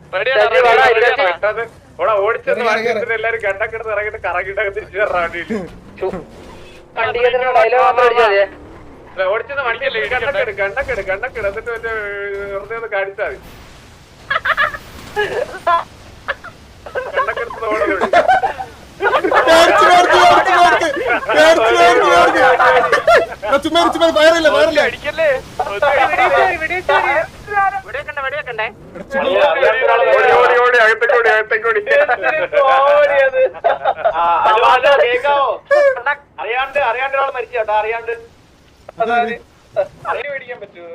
എല്ലാരും കണ്ടക്കെടുത്ത് ഇറങ്ങിട്ട് കറങ്ങിട്ടൊക്കെ തിരിച്ചു വരാൻ വേണ്ടിട്ട് ഓടിച്ചത് വണ്ടിയല്ലേ. കണ്ണക്കെട് എന്നിട്ട് മറ്റേ വെറുതെ ഒന്ന് കാണിച്ചാൽ മതി. കണ്ണക്കെടുത്ത് അറിയാണ്ട് ഒരാൾ മരിച്ചോട്ടാ. അറിയാണ്ട് മേടിക്കാൻ പറ്റുമോ?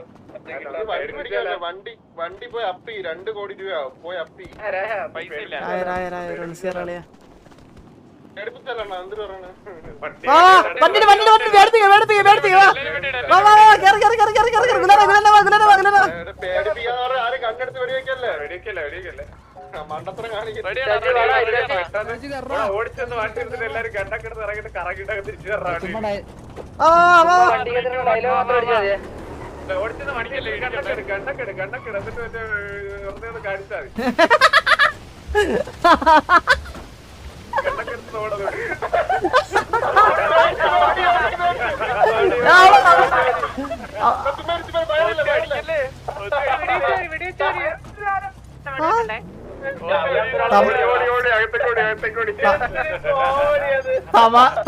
വണ്ടി പോയി അപ്പി 2 കോടി രൂപയാവും. പോയി അപ്പി പേടിപ്പിക്കാന്ന് ആരും കണ്ണെടുത്ത് വെടിവെക്കല്ലേ, മണ്ടത്തരം കാണിക്കല്ലേ. ഓടിച്ചെന്ന് വണ്ടി എടുത്തിട്ട് എല്ലാരും കണ്ടക്കെടുത്ത് ഇറങ്ങിട്ട് കറങ്ങിട്ടൊക്കെ തിരിച്ചു വരാൻ വേണ്ടി ഓടിച്ചെന്ന് വണ്ടിയല്ലേ. കണ്ണക്കെട് എന്നിട്ട് മറ്റേ വെറുതെ ഒന്ന് കാണിച്ചാൽ മതി. കണ്ണക്കെടുത്ത് ഓടുന്നു.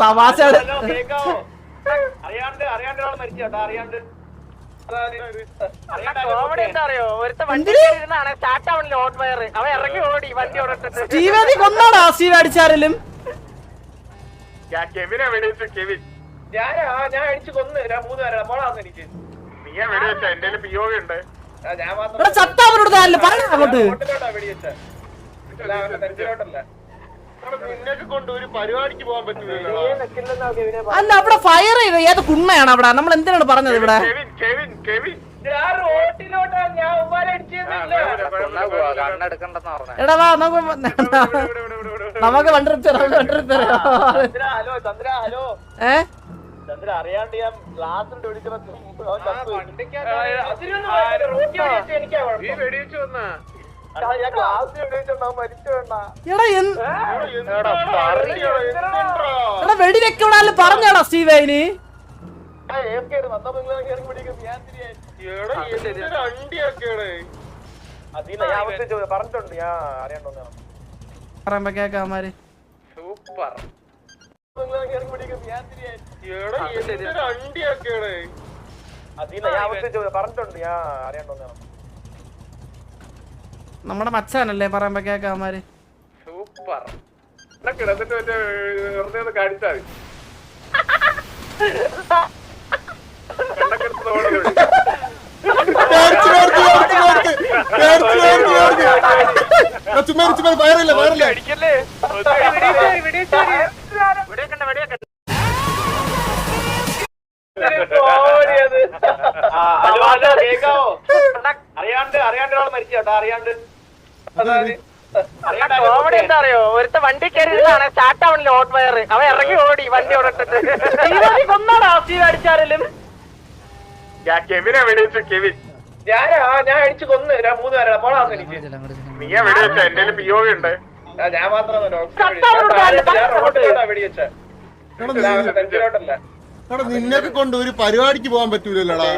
തമാശ അറിയാണ്ട് ഒരാൾ മരിച്ചോട്ടാ. അറിയാണ്ട് കോമഡി എന്താ അറിയോ, ഒരുത്ത വണ്ടി സ്റ്റാർട്ട് ആവണില്ല. ഓട്ട് വയർ അവൻ ഇറങ്ങി ഓടി വണ്ടി ഓടിട്ട് കൊന്നാടാ സ്റ്റീവ് അടിച്ചാലും. കെവിനെ വെടിവെച്ചു. കെവിൻ ഞാൻ അടിച്ചു കൊന്ന് 3 പേരെ മോളാന്ന് എനിക്ക്. നീയാ വെടിവെച്ച? എന്റെ പിയോഗ ഉണ്ട്. ഞാൻ മാത്രം വെടിവെച്ച നെഞ്ചിലോട്ടല്ല. നിന്നൊക്കെ കൊണ്ട് ഒരു പരിപാടിക്ക് പോകാൻ പറ്റൂലല്ലോ. അല്ല അവിടെ ഫയർ ചെയ്ത് ഏത് കുണ്ണയാണ് അവിടെ? നമ്മൾ എന്തിനാണ് പറഞ്ഞത് ഇവിടെ? എടാ വാ നമുക്ക് വണ്ടി അറിയാണ്ട് ഞാൻ ഗ്ലാസ് വെടിവെച്ചു വന്നാ വെടിവെക്കണല്ലോ പറഞ്ഞാടാ സ്റ്റീവേന്. പറഞ്ഞിട്ടുണ്ട് ഞാൻ അറിയാണ്ടോന്ന് കേക്കാമാര്. സൂപ്പർ പറഞ്ഞിട്ടുണ്ട് ഞാൻ അറിയാണ്ടോന്ന്. നമ്മുടെ മച്ചാനല്ലേ പറയുമ്പോ കേക്കാമാര്. സൂപ്പർ എന്നിട്ട് മറ്റേ വെറുതെ ഒന്ന് കാണിച്ചാൽ മതി. കണ്ണക്കെടുത്ത് ഓടുന്നു. അടിക്കല്ലേ. വെടിവെക്കണ്ട കോമഡി എന്താ അറിയോ, ഒരുത്ത വണ്ടി കയറിയതാണ് സ്റ്റാർട്ട് ആവണില്ല ഹോട്ട് വയർ, അവൻ ഇറങ്ങി ഓടി വണ്ടി ഓടിട്ടിട്ട് കൊന്നാടാ സ്റ്റീവ് അടിച്ചാലും. കെവിനെ വെടിവെച്ചു. കെവിൻ ഞാൻ അടിച്ചു കൊന്ന് 3 പേരാ പോളാന്ന് എനിക്ക്. നീയാ വെടിവെച്ച? എന്റെ POV ഉണ്ട്. ഞാൻ മാത്രമല്ല വെടിവെച്ച. നിന്നൊക്കെ കൊണ്ട് ഒരു പരിപാടിക്ക് പോകാൻ പറ്റൂലല്ലോടാ.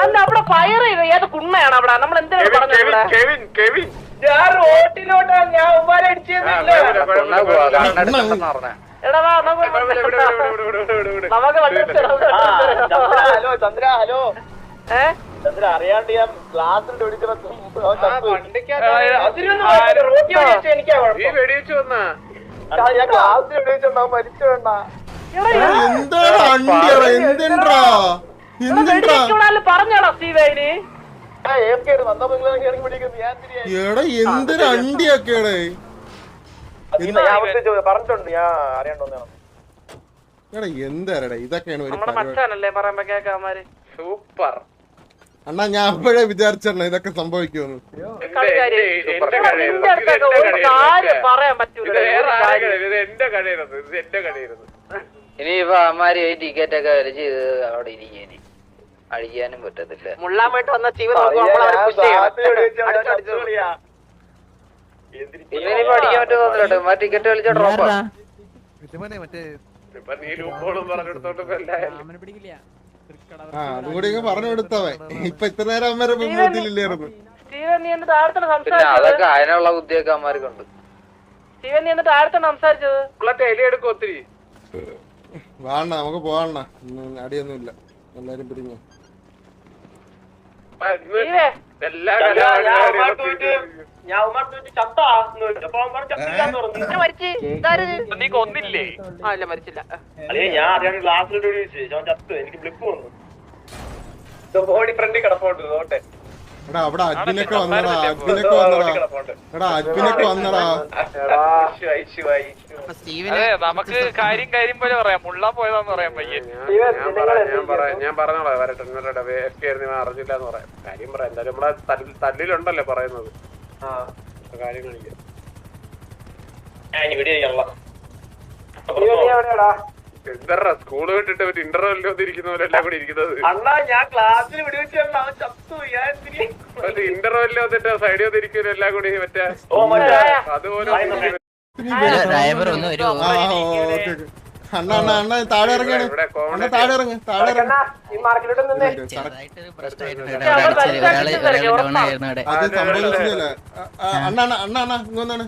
അല്ല അവിടെ ഫയർ ചെയ്ത് ഏത് കുണ്ണയാണ് അവിടെ, നമ്മൾ എന്തിനാണ് പറഞ്ഞത്? കെവിൻ കെവിൻ ഞാൻ റോട്ടിലോട്ടാ ഞാൻ ഉമ്മാരെ അടിച്ചെന്നില്ല. എടാ വാ നമുക്ക് ഹലോ ചന്ദ്ര, ഹലോ ചന്ദ്ര, അറിയാണ്ട് ഞാൻ ഗ്ലാസ് വെടിവെച്ചു വന്നാ ഞാൻ ഗ്ലാസ് വെടിവെച്ചാ മരിച്ചു വേണ്ട. എന്താണ് അണ്ടിയറ? എന്തെണ്ടാ പറഞ്ഞോളാം സ്റ്റീവേന്. എടാ എന്തൊരു അണ്ടിയൊക്കെയാടേ. പറഞ്ഞിട്ടുണ്ട് ഞാൻ അറിയണ്ടോന്നാണ്. എടാ എന്താടാ ഇതൊക്കെയാണ് ഒരു നമ്മുടെ മച്ചാനല്ലേ പറയുമ്പോ കേക്കാമാര്. സൂപ്പർ അണ്ണാ, ഞാൻ അപ്പോഴേ വിചാരിച്ചണ്ണ ഇതൊക്കെ സംഭവിക്കുമെന്ന്. പറയാൻ പറ്റൂല. ഇനിയിപ്പോ അമ്മാര് ടിക്കറ്റ് ഒക്കെ വലിച്ച് അവിടെ ഇരിക്കാന് അടിക്കാനും പറ്റത്തില്ല. മുള്ളാൻ വേണ്ടി വന്ന സ്റ്റീവ് ഇവനിപ്പോ അടിക്കാൻ പറ്റുമോ? ടിക്കറ്റ് വലിച്ച ഡ്രോപ്പാ. ആ അതുകൂടി ഇങ്ങ് പറഞ്ഞു കൊടുത്തവൻ. ഇപ്പൊ ഇത്ര നേരം അമ്മേരെ മുമ്പിലില്ലായിരുന്നു. പിന്നെ അതൊക്കെ അതിനുള്ള ബുദ്ധിയൊക്കെ അമ്മമാർക്കുണ്ട്. എടുക്കും ഒത്തിരി. വാണ നമുക്ക് പോവാണ, അടിയൊന്നുമില്ല, എല്ലാരും പിരിഞ്ഞു. നീ കൊന്നില്ലേ? അല്ല മരിച്ചില്ല. ഞാൻ അറിയാണ്ട് ഗ്ലാസ്സിലോട്ട് ചത്തു. എനിക്ക് ബ്ലിപ്പ് വന്നു. ബോഡി ഫ്രണ്ടിൽ കിടപ്പുണ്ട് നോട്ടെ. എടാ അവിടെ അഡ്മിനൊക്കെ വന്നടാ, അഡ്മിനൊക്കെ വന്നടാ. എടാ അഡ്മിനൊക്കെ വന്നടാ. നമുക്ക് കാര്യം പോലെ പറയാം. മുള്ളാൻ പോയതാന്ന് പറയാൻ പയ്യെ. ഞാൻ പറഞ്ഞോളാം വരട്ടെ. അറിഞ്ഞില്ല എന്ന് പറയാം. കാര്യം പറയാം. എന്തായാലും നമ്മളെ തല്ലിലുണ്ടല്ലോ പറയുന്നത്. കാര്യം കാണിക്കാം. എന്താ സ്കൂള് വിട്ടിട്ട് ഒരു ഇന്റർവെല്ലോ ഇരിക്കുന്നവരെല്ലാം കൂടി ഇരിക്കുന്നത്. അണ്ണാ ഞാൻ ക്ലാസ്സിൽ ഇന്റർവെല്ലോ വന്നിട്ട് സൈഡിൽ വന്നിരിക്കും എല്ലാം കൂടി മറ്റേ അതുപോലെ. അണ്ണ അണ്ണ അണ്ണ താഴെ ഇറങ്ങിയാണ്. അണ്ണ താഴെ ഇറങ്ങ്, താഴെ ഇറങ്ങ്. അത് സംഭവിച്ചില്ല. അണ്ണ അണ്ണ അണ്ണ അണ്ണ ഇങ്ങൊന്നാണ്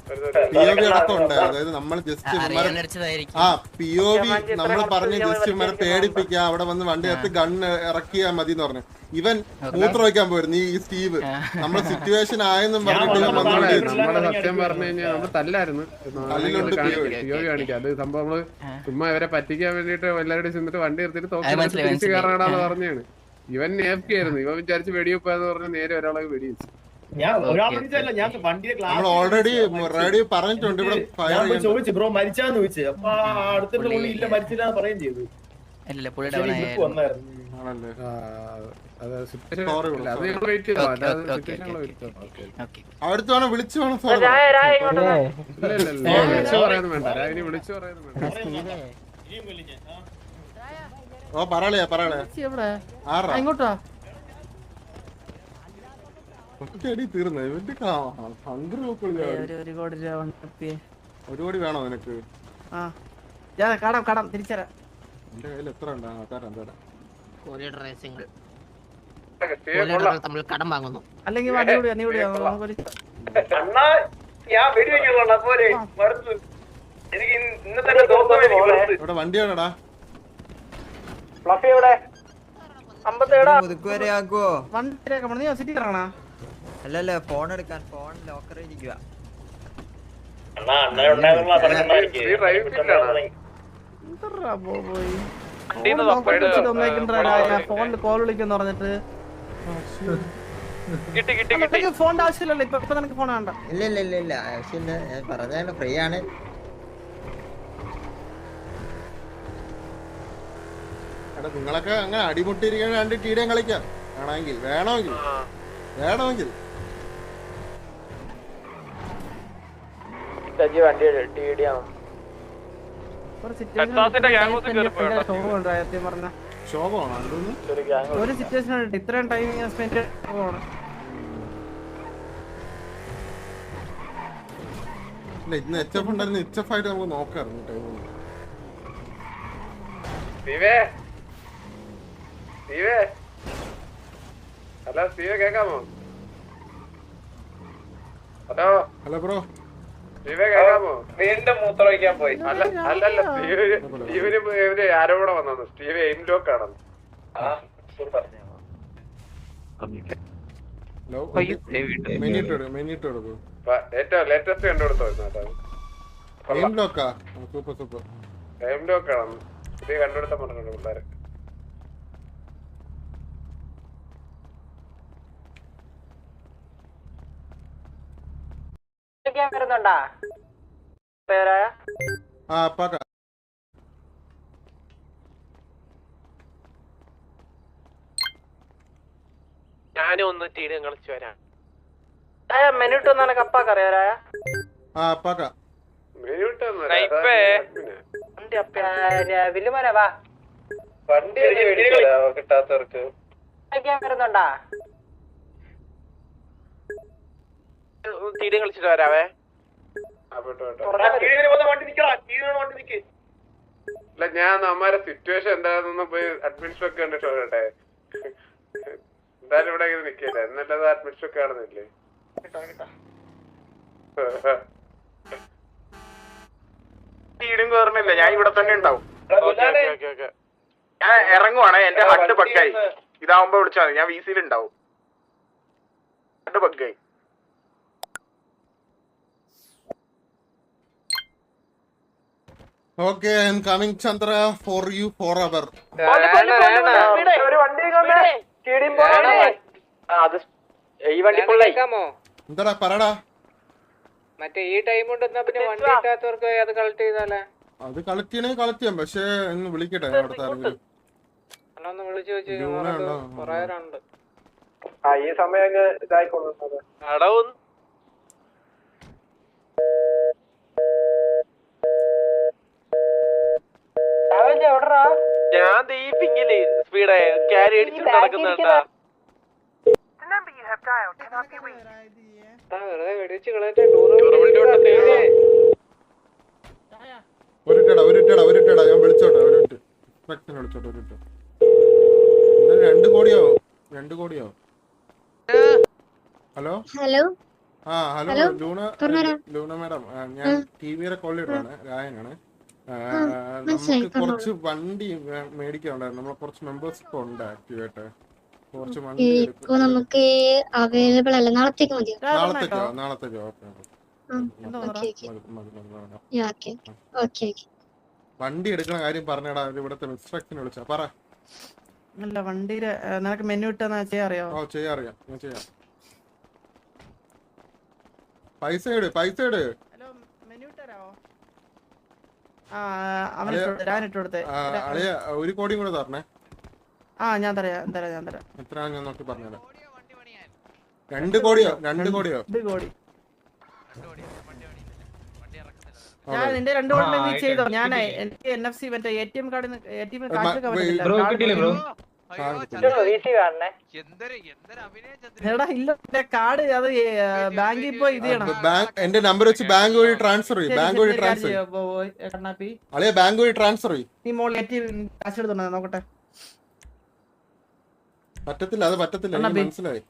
POV അടക്കമുണ്ട്. അതായത് നമ്മൾ ജസ്റ്റ് POV നമ്മൾ പറഞ്ഞ് ജസ്റ്റ് ഇവരെ പേടിപ്പിക്കാം, അവിടെ വന്ന് വണ്ടി എടുത്ത് ഗണ്ണ് ഇറക്കിയാ മതി എന്ന് പറഞ്ഞു. ഇവൻ മൂത്ര വയ്ക്കാൻ പോയിരുന്നു ഈ സ്റ്റീവ്. നമ്മളെ സിറ്റുവേഷൻ ആയെന്നും പറഞ്ഞിട്ട് നമ്മളെ സത്യം പറഞ്ഞു കഴിഞ്ഞാൽ നമ്മൾ തല്ലായിരുന്നു. POV കാണിക്കാം. അത് സംഭവം നമ്മള് ചുമ്മാ ഇവരെ പറ്റിക്കാൻ വേണ്ടിട്ട് എല്ലാവരുടെയും ചെന്നിട്ട് വണ്ടി എടുത്തിട്ട് തിരിച്ചു കയറാനാന്ന് പറഞ്ഞാണ്. ഇവൻ AFK ആയിരുന്നു. ഇവൻ വിചാരിച്ച് വെടിവെപ്പാന്ന് പറഞ്ഞ് നേരെ ഒരാളെ വെടിവെച്ചു. നമ്മൾ ഓൾറെഡി റേഡിയോ പറഞ്ഞിട്ടുണ്ട് ഇവിടെ ചോദിച്ചു ബ്രോ മരിച്ചാന്ന് ചോദിച്ചു. അപ്പൊ അടുത്തിട്ട് ഇല്ല മരിച്ചില്ല പറയുകയും ചെയ്തു. അടുത്ത് വേണം വിളിച്ചു വേണം. വിളിച്ചു പറയാനും വേണ്ട. ഓ പറയലേ പറയലേ ഇങ്ങോട്ടാ ഒറ്റയടി തീർന്നു. ഇവന്റെ ഒരു കോടി വേണോ നിനക്ക്? കടം തിരിച്ചരാം. എന്റെ കയ്യിൽ എത്ര ഉണ്ട്? തരാം തരാം. കടം വാങ്ങുന്നു. അല്ലെങ്കിൽ ഇവിടെ വണ്ടി വേണടാ. അല്ലല്ല ഫോൺ എടുക്കാൻ. ഫോൺ ലോക്കറിൽ ഇരിക്കുക. ഫോണിൽ കോൾ വിളിക്കുന്നു പറഞ്ഞിട്ട് ഫോണിന്റെ ആവശ്യമില്ലല്ലോ. ഇപ്പൊ നിനക്ക് ഫോൺ വേണ്ട. ഇല്ല ഇല്ല ഇല്ല ഇല്ല ആവശ്യമില്ല. ഞാൻ പറഞ്ഞാലും ഫ്രീ ആണ്. നിങ്ങളൊക്കെ അങ്ങനെ അടിമുട്ടിയിരിക്കാൻ രണ്ട് ടീഡേം കളിക്കാം. വേണമെങ്കിൽ ഒരു സിറ്റുവേഷൻ ഇത്രയും ടൈം സ്പെൻഡ് ഇന്ന് HF ഉണ്ടായിരുന്നു. HF ആയിട്ട് നമുക്ക് നോക്കാറുണ്ട് ടൈം. ഹലോ സ്റ്റീവേ കേക്കാമോ? ഹലോ ബ്രോ സ്റ്റീവേ കേക്കാമോ? വീണ്ടും മൂത്രമൊഴിക്കാൻ പോയി. അല്ലല്ല സ്റ്റീവിന് ആരോപണം വന്നു. സ്റ്റീവ് എയിം ലോക്ക് ആണെന്ന്. ഏറ്റവും ലേറ്റസ്റ്റ് കണ്ടുകൊടുത്തോ എയിം ലോക്ക് ആണെന്ന് പുതിയ കണ്ടുപിടുത്തം പറഞ്ഞിട്ടുണ്ട് പിള്ളേര്. വരുന്നുണ്ടാ ഞാനും ഒന്ന് ടീം കളിച്ചു വരാം. മെനുട്ട് വന്നാണ് കപ്പാക്കറിയാരായ വില്ലുമോനെ വാ വണ്ടി കിട്ടാത്തവർക്ക് വരുന്നുണ്ടാ ടീം കളിച്ചിട്ട് വരാവേ. അല്ല ഞാൻ അമ്മാരെ സിറ്റുവേഷൻ എന്താണെന്ന് പോയി അഡ്മിനിസ്ട്രേഷൻ കണ്ടിട്ട് വരട്ടെ. എന്തായാലും ഇവിടെ ഇങ്ങനെ നിക്കല്ലേ, എന്നല്ലത് അഡ്മിനിസ്ട്രേഷൻ കാണുന്നില്ലേ? ടീം കയറുന്നില്ല, ഞാൻ ഇവിടെ തന്നെ ഉണ്ടാവും. ഞാൻ ഇറങ്ങുവാണ്, എന്റെ ഹഡ് ബഗ്ഗായി. ഇതാവുമ്പോ വിളിച്ചാൽ മതി, ഞാൻ VC ഉണ്ടാവും. Had ബഗ്ഗായി. Okay, I am coming, Chandra, for you forever. എന്താടാ പറടാ. മറ്റേ ഈ ടൈം കൊണ്ട് പിന്നെ വണ്ടി കിട്ടാത്തവർക്ക് അത് കളക്ട് ചെയ്താലേ? അത് കളക്ട് ചെയ്യണമെങ്കിൽ കളക്ട് ചെയ്യാം, പക്ഷെ ഒന്ന് വിളിക്കട്ടെ അവിടുത്തെ ആരെങ്കിലും. ഒന്ന് വിളിച്ചു വെച്ച് പറയാറുണ്ട്. ഈ സമയം ഇതായിക്കോളൂ. ഞാൻ ദീപിങ്ങില് സ്പീഡ് ക്യാരി അടിച്ചിട്ട് നടക്കുന്നുണ്ടാ. ഒരിട്ടടാ ഞാൻ വിളിച്ചോട്ടെ. വിളിച്ചോട്ടെ 2 കോടിയാവും. 2 കോടിയാവും. ഹലോ ഹലോ ലൂണ മാഡം, ഞാൻ TVയുടെ കോളിഡറാണ്, രായനാണ്. നമുക്ക് കുറച്ച് വണ്ടി മേടിക്കാനുണ്ടായിരുന്നു. നമ്മളെ കുറച്ച് മെമ്പേഴ്സ് ഇപ്പൊ ഉണ്ട് ആക്റ്റീവായിട്ട്. കുറച്ച് വണ്ടി നമുക്ക് അവൈലബിൾ അല്ല. നാളത്തേക്കോ? വണ്ടി എടുക്കുന്ന കാര്യം പറഞ്ഞടാ. ഇവിടുത്തെ ഇൻസ്ട്രക്ഷൻ വിളിച്ചാ പറ. അല്ല വണ്ടിയില് നിനക്ക് മെനു ഇട്ടെന്ന് ചെയ്യാറിയോ? ഓ ചെയ്യാറിയാം, ഞാൻ ചെയ്യാം. പൈസ ഇട്. Hello menu ഇട്ടരാവോ? അളിയ 1 കോടിയും കൂടെ തരണേ. ഞാൻ തരാം. എത്ര ഞാൻ നോക്കി പറഞ്ഞുതരാം. 2 കോടിയോ? 2 കോടിയോ? 2 കോടി. ഞാൻ നിന്റെ 2 കോടി റീച്ച് ചെയ്തോ? ഞാൻ എനിക്ക് NFC മറ്റേ ATM കാർഡിൽ കാർഡ് അത് ബാങ്കിൽ പോയി ഇത് ചെയ്യണം. എന്റെ നമ്പർ വെച്ച് ബാങ്ക് വഴി ട്രാൻസ്ഫർ ചെയ്യും. ബാങ്ക് വഴി ട്രാൻസ്ഫർ ചെയ്യും. നീ മോൾ കാശ് എടുത്തോണ്ടാ നോക്കട്ടെ. പറ്റത്തില്ല, അത് പറ്റത്തില്ല, മനസ്സിലായി.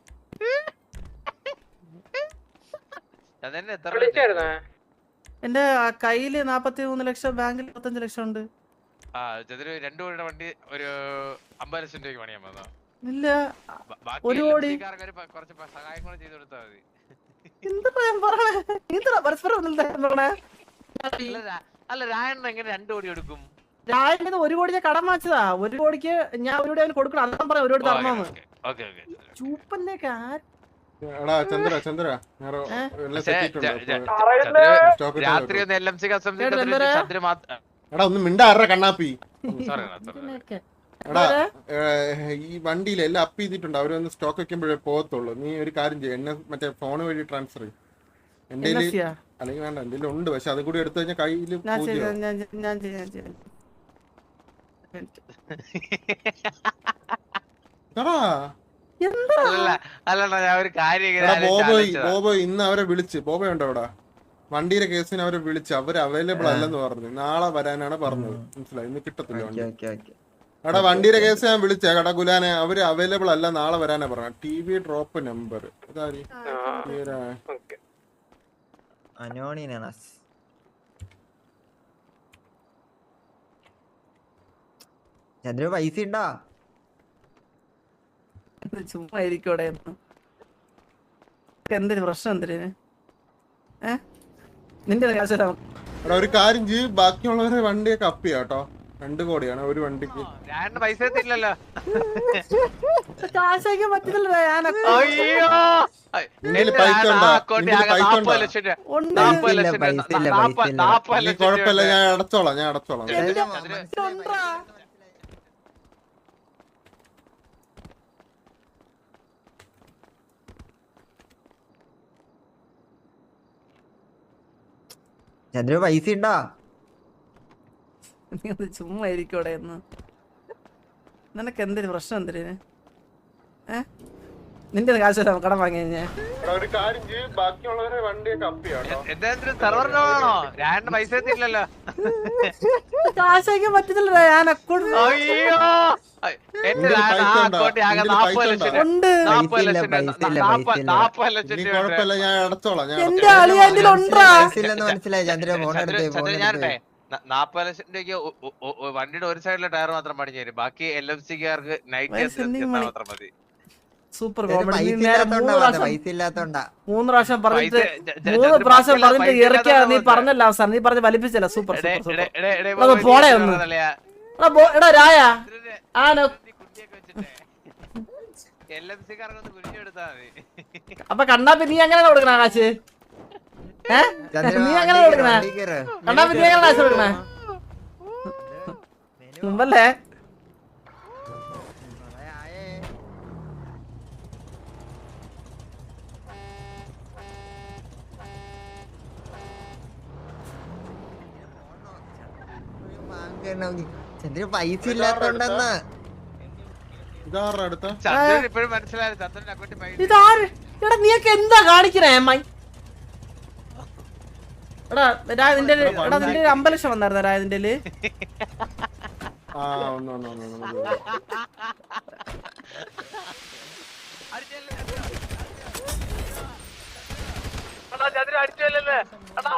എന്റെ കയ്യില് 43 ലക്ഷം, ബാങ്കിൽ 25 ലക്ഷം ഉണ്ട്. 2 കോടിയുടെ വണ്ടി ഒരു 50 ലക്ഷം രൂപയ്ക്ക് പണിയാൻ വന്നോ? ഇല്ല, 1 കോടി. കുറച്ച് സഹായം കൂടെ ചെയ്ത് കൊടുത്താൽ മതി. അല്ല രായണ്ണ എങ്ങനെ 2 കോടി എടുക്കും? രായണ്ണ 1 കോടി ഞാൻ കടം വാങ്ങിച്ചതാ. 1 കോടിക്ക് ഞാൻ 1 കോടി അവന് കൊടുക്കണം. അതാ പറയാം 1 കോടി തരണമെന്ന്. ചൂപ്പല്ലേ ചന്ദ്ര രാത്രി ഒന്ന് LMC ഒന്ന് മിണ്ടാറ കണ്ണാപ്പി. എടാ ഈ വണ്ടിയിൽ എല്ലാം അപ്പ് ചെയ്തിട്ടുണ്ട്. അവരൊന്ന് സ്റ്റോക്ക് വെക്കുമ്പോഴേ പോകത്തുള്ളൂ. നീ ഒരു കാര്യം ചെയ്യും, എന്നെ മറ്റേ ഫോൺ വഴി ട്രാൻസ്ഫർ ചെയ്യും. എന്റെ അല്ലെങ്കിൽ വേണ്ട, എന്റെ ഉണ്ട്. പക്ഷെ അതും കൂടി എടുത്തു കഴിഞ്ഞാൽ കയ്യിൽ ബോബോ ഇന്ന് അവരെ വിളിച്ച്, ബോബോ ഉണ്ടോ അവിടെ? വണ്ടിയുടെ കേസിന് അവരെ വിളിച്ച്, അവര് അവൈലബിൾ അല്ലെന്ന് പറഞ്ഞു. നാളെ വരാനാണ് പറഞ്ഞത്. മനസ്സിലായി? ഇന്ന് കിട്ടത്തില്ല വണ്ടി. എടാ വണ്ടിയുടെ കേസ് ഞാൻ വിളിച്ചേ കടാ ഗുലാനെ, അവര് അവൈലബിൾ അല്ല, നാളെ വരാനാ പറഞ്ഞ. TV ഡ്രോപ്പ് നമ്പർ ചന്ദ്ര പൈസ ഉണ്ടാ? ചുമ്മാ ഇരിക്കൂടെ? എന്തിനു പ്രശ്നം? എന്തിന് നിന്റെ ഒരു കാര്യം ചെയ്യും, ബാക്കിയുള്ളവരെ വണ്ടിയൊക്കെ അപ്പ് ചെയ്യാം കേട്ടോ. 2 കോടിയാണ് ഒരു വണ്ടിക്ക്. പൈസ എത്തില്ലല്ലോ. കാശയ്ക്ക് പറ്റില്ലല്ലോ. കുഴപ്പമില്ല, ഞാൻ അടച്ചോളാം. ചന്ദ്ര പൈസ ഉണ്ടാ? ചുമ്മാ ഇരിക്കൂടെ? നിനക്ക് എന്തിനു പ്രശ്നം? എന്തിന് നിന്റെ കാശ് കടം വാങ്ങി കഴിഞ്ഞാൽ പൈസ എത്തില്ലല്ലോ. കാശയ്ക്ക് പറ്റത്തില്ലല്ലോ. ഞാൻ അക്കൗണ്ട് ഞാൻ അടച്ചോളാം. എന്റെ അളിയ മനസ്സിലായി ചന്ദ്ര. 40 ലക്ഷം രൂപയ്ക്ക് വണ്ടിയുടെ ഒരു സൈഡിലെ ടയർ മാത്രം പണിഞ്ഞു തരും. ബാക്കി LFC-കാർക്ക് നൈറ്റ് മാത്രം മതി. സൂപ്പർ പൈസ ഇല്ലാത്തോണ്ടാ. 3 പ്രാവശ്യം പറഞ്ഞിട്ട് ഇറക്കിയാ. നീ പറഞ്ഞല്ലോ അവസാനം, നീ പറഞ്ഞ് വലിപ്പിച്ചല്ല. സൂപ്പർ പോടേ ഒന്ന്. എടാ രായ LFC-കാർക്കൊന്ന് കുഴിഞ്ഞെടുത്താ മതി. അപ്പൊ കണ്ണാപ്പി നീ എങ്ങനെ കൊടുക്കണ കാശ്? നീ എങ്ങനെ കൊടുക്കണ കണ്ണാപ്പി? നീ എങ്ങനെ കാശ് കൊടുക്കണേ? മുമ്പല്ലേ ചന്ദ്ര പൈസ ഇല്ലാത്തോണ്ടെന്ന്. ഇതാര്? എടാ നീയൊക്കെ എന്താ കാണിക്കണേ അമ്മായി? എടാ നിന്റെ 50 ലക്ഷം വന്നായിരുന്ന രായതിന്റെ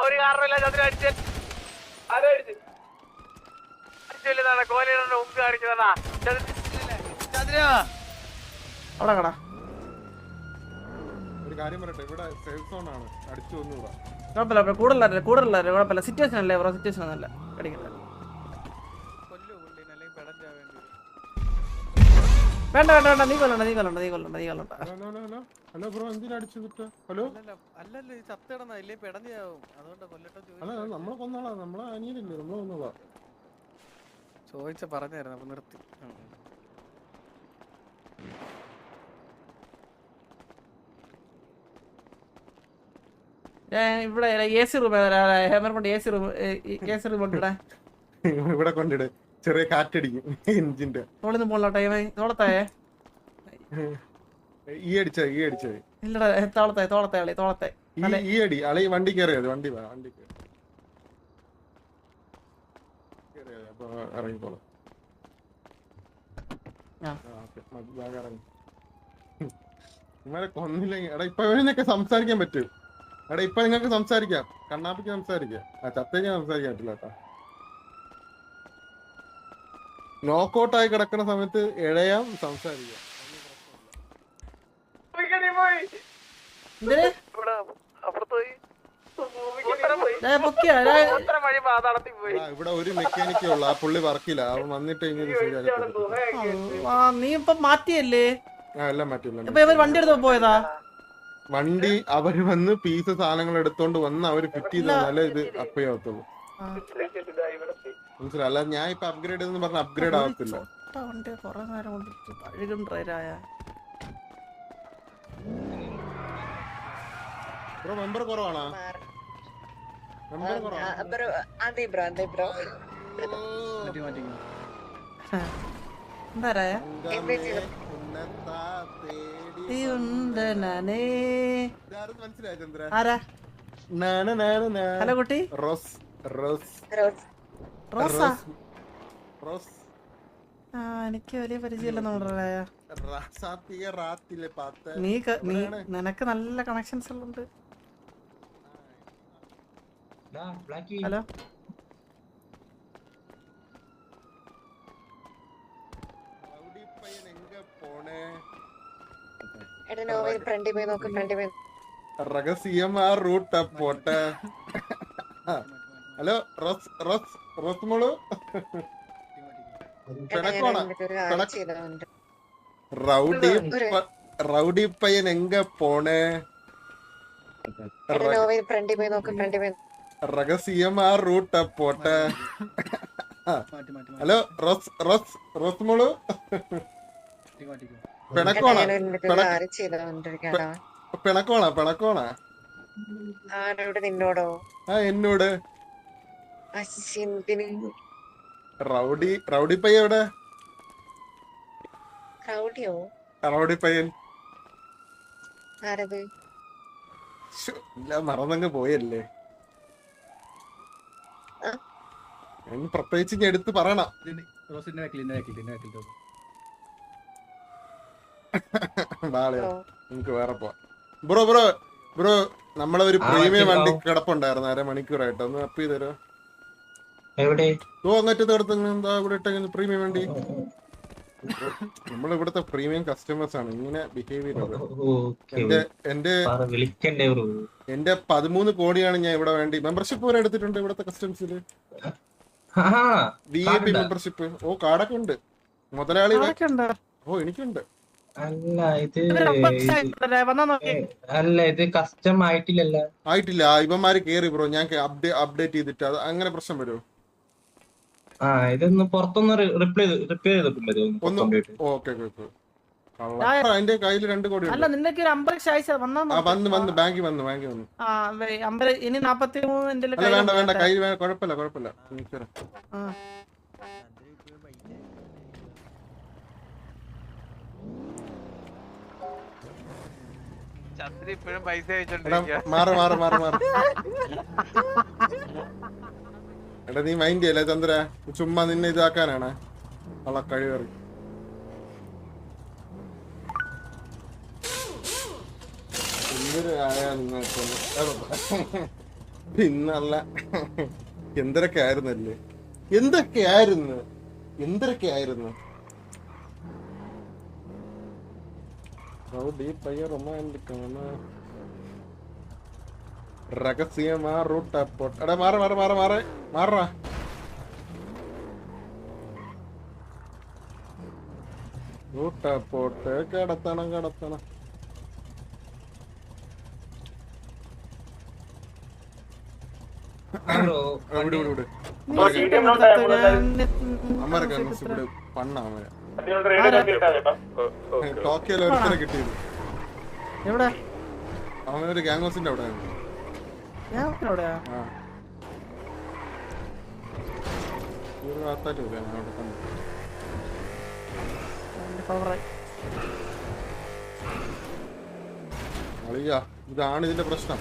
ഒരു കാരണമില്ല. ചന്ദ്ര അടിച്ചു കോലിയുടെ മുമ്പ് കാണിക്കുന്നതാ. അവിടെ കടാ. ഒരു കാര്യം പറയട്ടെ, ഇവിടെ സേഫ് സോൺ ആണ്. അടിച്ചു വന്നൂടാ. കുഴപ്പമില്ല, കൂടുതലല്ല കുഴപ്പമില്ല. സിറ്റുവേഷൻ അല്ലേ ബ്രോ? സിറ്റുവേഷൻ ഒന്നല്ല. കടിക്കണ്ട. വേണ്ട നീ കൊല്ലണ്ട. ഹലോ ബ്രോ, എന്തിനാ അടിച്ചു? ഹലോ അല്ല, നമ്മളെ കൊന്നോളാം. നമ്മളെ അനിയനില്ലേ, നമ്മളെ കൊന്നോളാം. ചോദിച്ച പറഞ്ഞായിരുന്നു. അപ്പൊ നിർത്തി. ഇവിടെ AC റൂം ഹേമർ കൊണ്ട് AC റൂം കൊണ്ടിടാ. ഇവിടെ കൊണ്ടിട്, ചെറിയ കാറ്റടിക്കും എഞ്ചിന്റെ. തോളിന്ന് പോളട്ടെ തോളത്തായേ. ഈ അടിച്ചത് ഇല്ലടാ, തോളത്തെ ഈ അടി അളി. വണ്ടി കയറിയത്, വണ്ടി അപ്പൊ ഇറങ്ങിക്കോളാം. ഇവരെ കൊന്നില്ലെങ്കിൽ എടാ ഇപ്പൊ ഇവനൊക്കെ സംസാരിക്കാൻ പറ്റും. എടാ ഇപ്പൊ നിങ്ങൾക്ക് സംസാരിക്കാം, കണ്ണാപ്പിക്ക് സംസാരിക്കാം. ചത്തേക്ക് സംസാരിക്കാൻ പറ്റില്ല കേട്ടാ. നോക്കൗട്ടായി കിടക്കുന്ന സമയത്ത് ഇഴയാം, സംസാരിക്കാം. ഇവിടെ ഒരു മെക്കാനിക്കേ ഉള്ളു, ആ പുള്ളി വർക്കില്ല. അവൻ വന്നിട്ട് നീ ഇപ്പൊ മാറ്റിയല്ലേ? എല്ലാം മാറ്റില്ല. വണ്ടി എടുത്ത് പോയതാ? വണ്ടി അവര് വന്ന് പീസ് സാധനങ്ങൾ എടുത്തോണ്ട് വന്ന് അവര് ഫിറ്റ് ചെയ്താലേ ഇത് അപ്പയാവത്തുള്ളൂ. മനസ്സിലായി? അല്ലാതെ ഞാൻ ഇപ്പൊ അപ്ഗ്രേഡ് എന്ന് പറഞ്ഞ അപ്ഗ്രേഡ് ആവത്തില്ല. വണ്ടി കുറെ നേരം കൊണ്ടിട്ട് പഴകും ഡ്രൈവറായ ബ്രോ മെമ്പർ കുറവാണോ? മെമ്പർ എന്താ മനസ്സിലായി ചന്ദ്ര? ആരാ? ഹലോ കുട്ടി. റോസ് റോസ് റോസാ? റോസ്. എനിക്ക് വലിയ പരിചയമില്ലെന്ന് പറഞ്ഞായ. നിനക്ക് നല്ല കണക്ഷൻസ് ഉള്ളുണ്ട്. ഹലോ രഹസ്യമാ റൂട്ട പോട്ടെ. ഹലോ റോസ് റോസ് റോസ് മോളു. റൗഡി പയ്യൻ എങ്ക പോണേ? രഹസ്യമാ റൂട്ട പോട്ടെ. ഹലോ റോസ് റോസ് റോസ് മോളു. പിണക്കോണ പിണക്കോണ പിണക്കോണ? നിന്നോടോ? ആ എന്നോട്. റൗഡി റൗഡി പയ്യൻ എവിടെ? റൗഡി പയ്യൻ ഇല്ല, മറന്നങ്ങ് പോയല്ലേ. പ്രത്യേകിച്ച് ഞാൻ എടുത്ത് പറയണം. നമുക്ക് വേറെ പോവാം. ബ്രോ ബ്രോ ബ്രോ നമ്മളെ ഒരു പ്രീമിയം വണ്ടി കിടപ്പുണ്ടായിരുന്നു 1/2 മണിക്കൂറായിട്ട്. ഒന്ന് അപ്പ് ചെയ്ത് തരോ? അങ്ങറ്റത്തെ അടുത്ത് എന്താ ഇവിടെ ഇട്ടെങ്കിൽ പ്രീമിയം വണ്ടി? നമ്മളിവിടുത്തെ പ്രീമിയം കസ്റ്റമേഴ്സ് ആണ്, ഇങ്ങനെ ബിഹേവ് ചെയ്യുന്നത്. എന്റെ 13 കോടിയാണ് ഞാൻ ഇവിടെ വേണ്ടി മെമ്പർഷിപ്പ് വരെ എടുത്തിട്ടുണ്ട് ഇവിടുത്തെ കസ്റ്റംസില്. VIP membership. ഓ കാർഡൊക്കെ ഉണ്ട് മുതലാളി. ഓ എനിക്കുണ്ട്. ഇത് കസ്റ്റം ആയിട്ടില്ല. ഇവന്മാര് കേറി ബ്രോ. ഞാൻ അപ്ഡേറ്റ് ചെയ്തിട്ട് അത് അങ്ങനെ പ്രശ്നം വരുമോ? ഇതൊന്ന് പുറത്തൊന്ന് റിപ്ലൈ ചെയ്തിട്ടുണ്ടോ? അതിന്റെ കയ്യിൽ 2 കോടി അല്ല നിനക്ക് ഒരു 50 വന്ന് ബാങ്കിൽ വന്നു. ഇനി 43 വേണ്ട കയ്യിൽ കുഴപ്പമില്ല. ചന്ദ്രി ഇപ്പോഴും പൈസ മാറ് എടാ നീ മൈൻഡ് ചെയ്യല്ലേ ചന്ദ്ര, ചുമ്മാ നിന്നെ ഇതാക്കാനാണ് ഉള്ള കഴിവേറി. പിന്നല്ല എന്തൊക്കെയായിരുന്നല്ലേ, എന്തൊക്കെയായിരുന്നു. രഹസ്യമാ റൂട്ട പോട്ട്. എടാ മാറാ. റൂട്ട പോട്ട് കടത്തണം. വിട് അമ്മരൊക്കെ ഇവിടെ പണ്ണാ. ടോക്കിയോയിൽ ഒരുത്തരെ കിട്ടിയത്. അവനൊരു ഗ്യാങ് ഹൗസിന്റെ അവിടെ. ഇതാണ് ഇതിന്റെ പ്രശ്നം.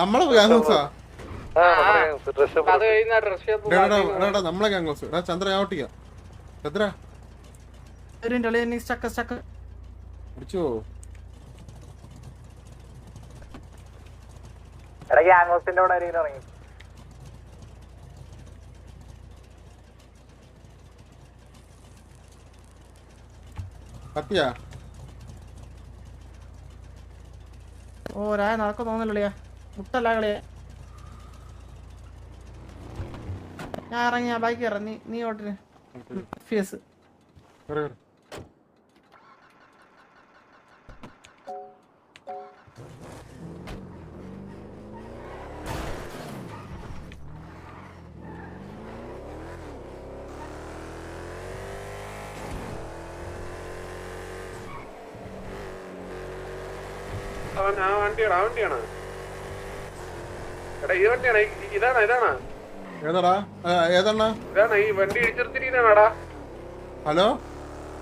നമ്മളെ ഗ്യാങ് ഹൗസാ? നമ്മളെ ഗ്യാങ് ഹൗസ്. ചന്ദ്ര ഔട്ടിക്കാ ചന്ദ്ര അടിച്ചോ? കത്തിയാ? ഓ രായ നടക്കാൻ തോന്നില്ല മുട്ടല്ല കളിയാ. ഞാൻ ഇറങ്ങി ഞാൻ ബൈക്ക് ഇറങ്ങി നീ ഓട്ടിന് ഫീസ് അവൻ ആ വണ്ടിയാണ് എടാ ഈ വണ്ടിയാണ് ഇതാണോ ഏതാടാ ഏതാണ് ഇതാണ് ഈ വണ്ടി ഇടിച്ചിരുത്തിരിക്കുന്നതാണാടാ. ഹലോ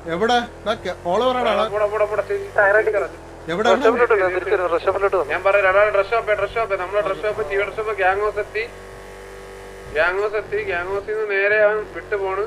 എവിടെ ഫോളോവറാടാ എവിടെ ഞാൻ പറയാം ഡ്രസ് ഷോപ്പ് നമ്മളെ ഡ്രസ് ഷോപ്പ് ഗ്യാങ് ഹൗസ് എത്തി ഗ്യാങ് ഹൗസിൽ നിന്ന് നേരെ അവൻ വിട്ടു പോണ്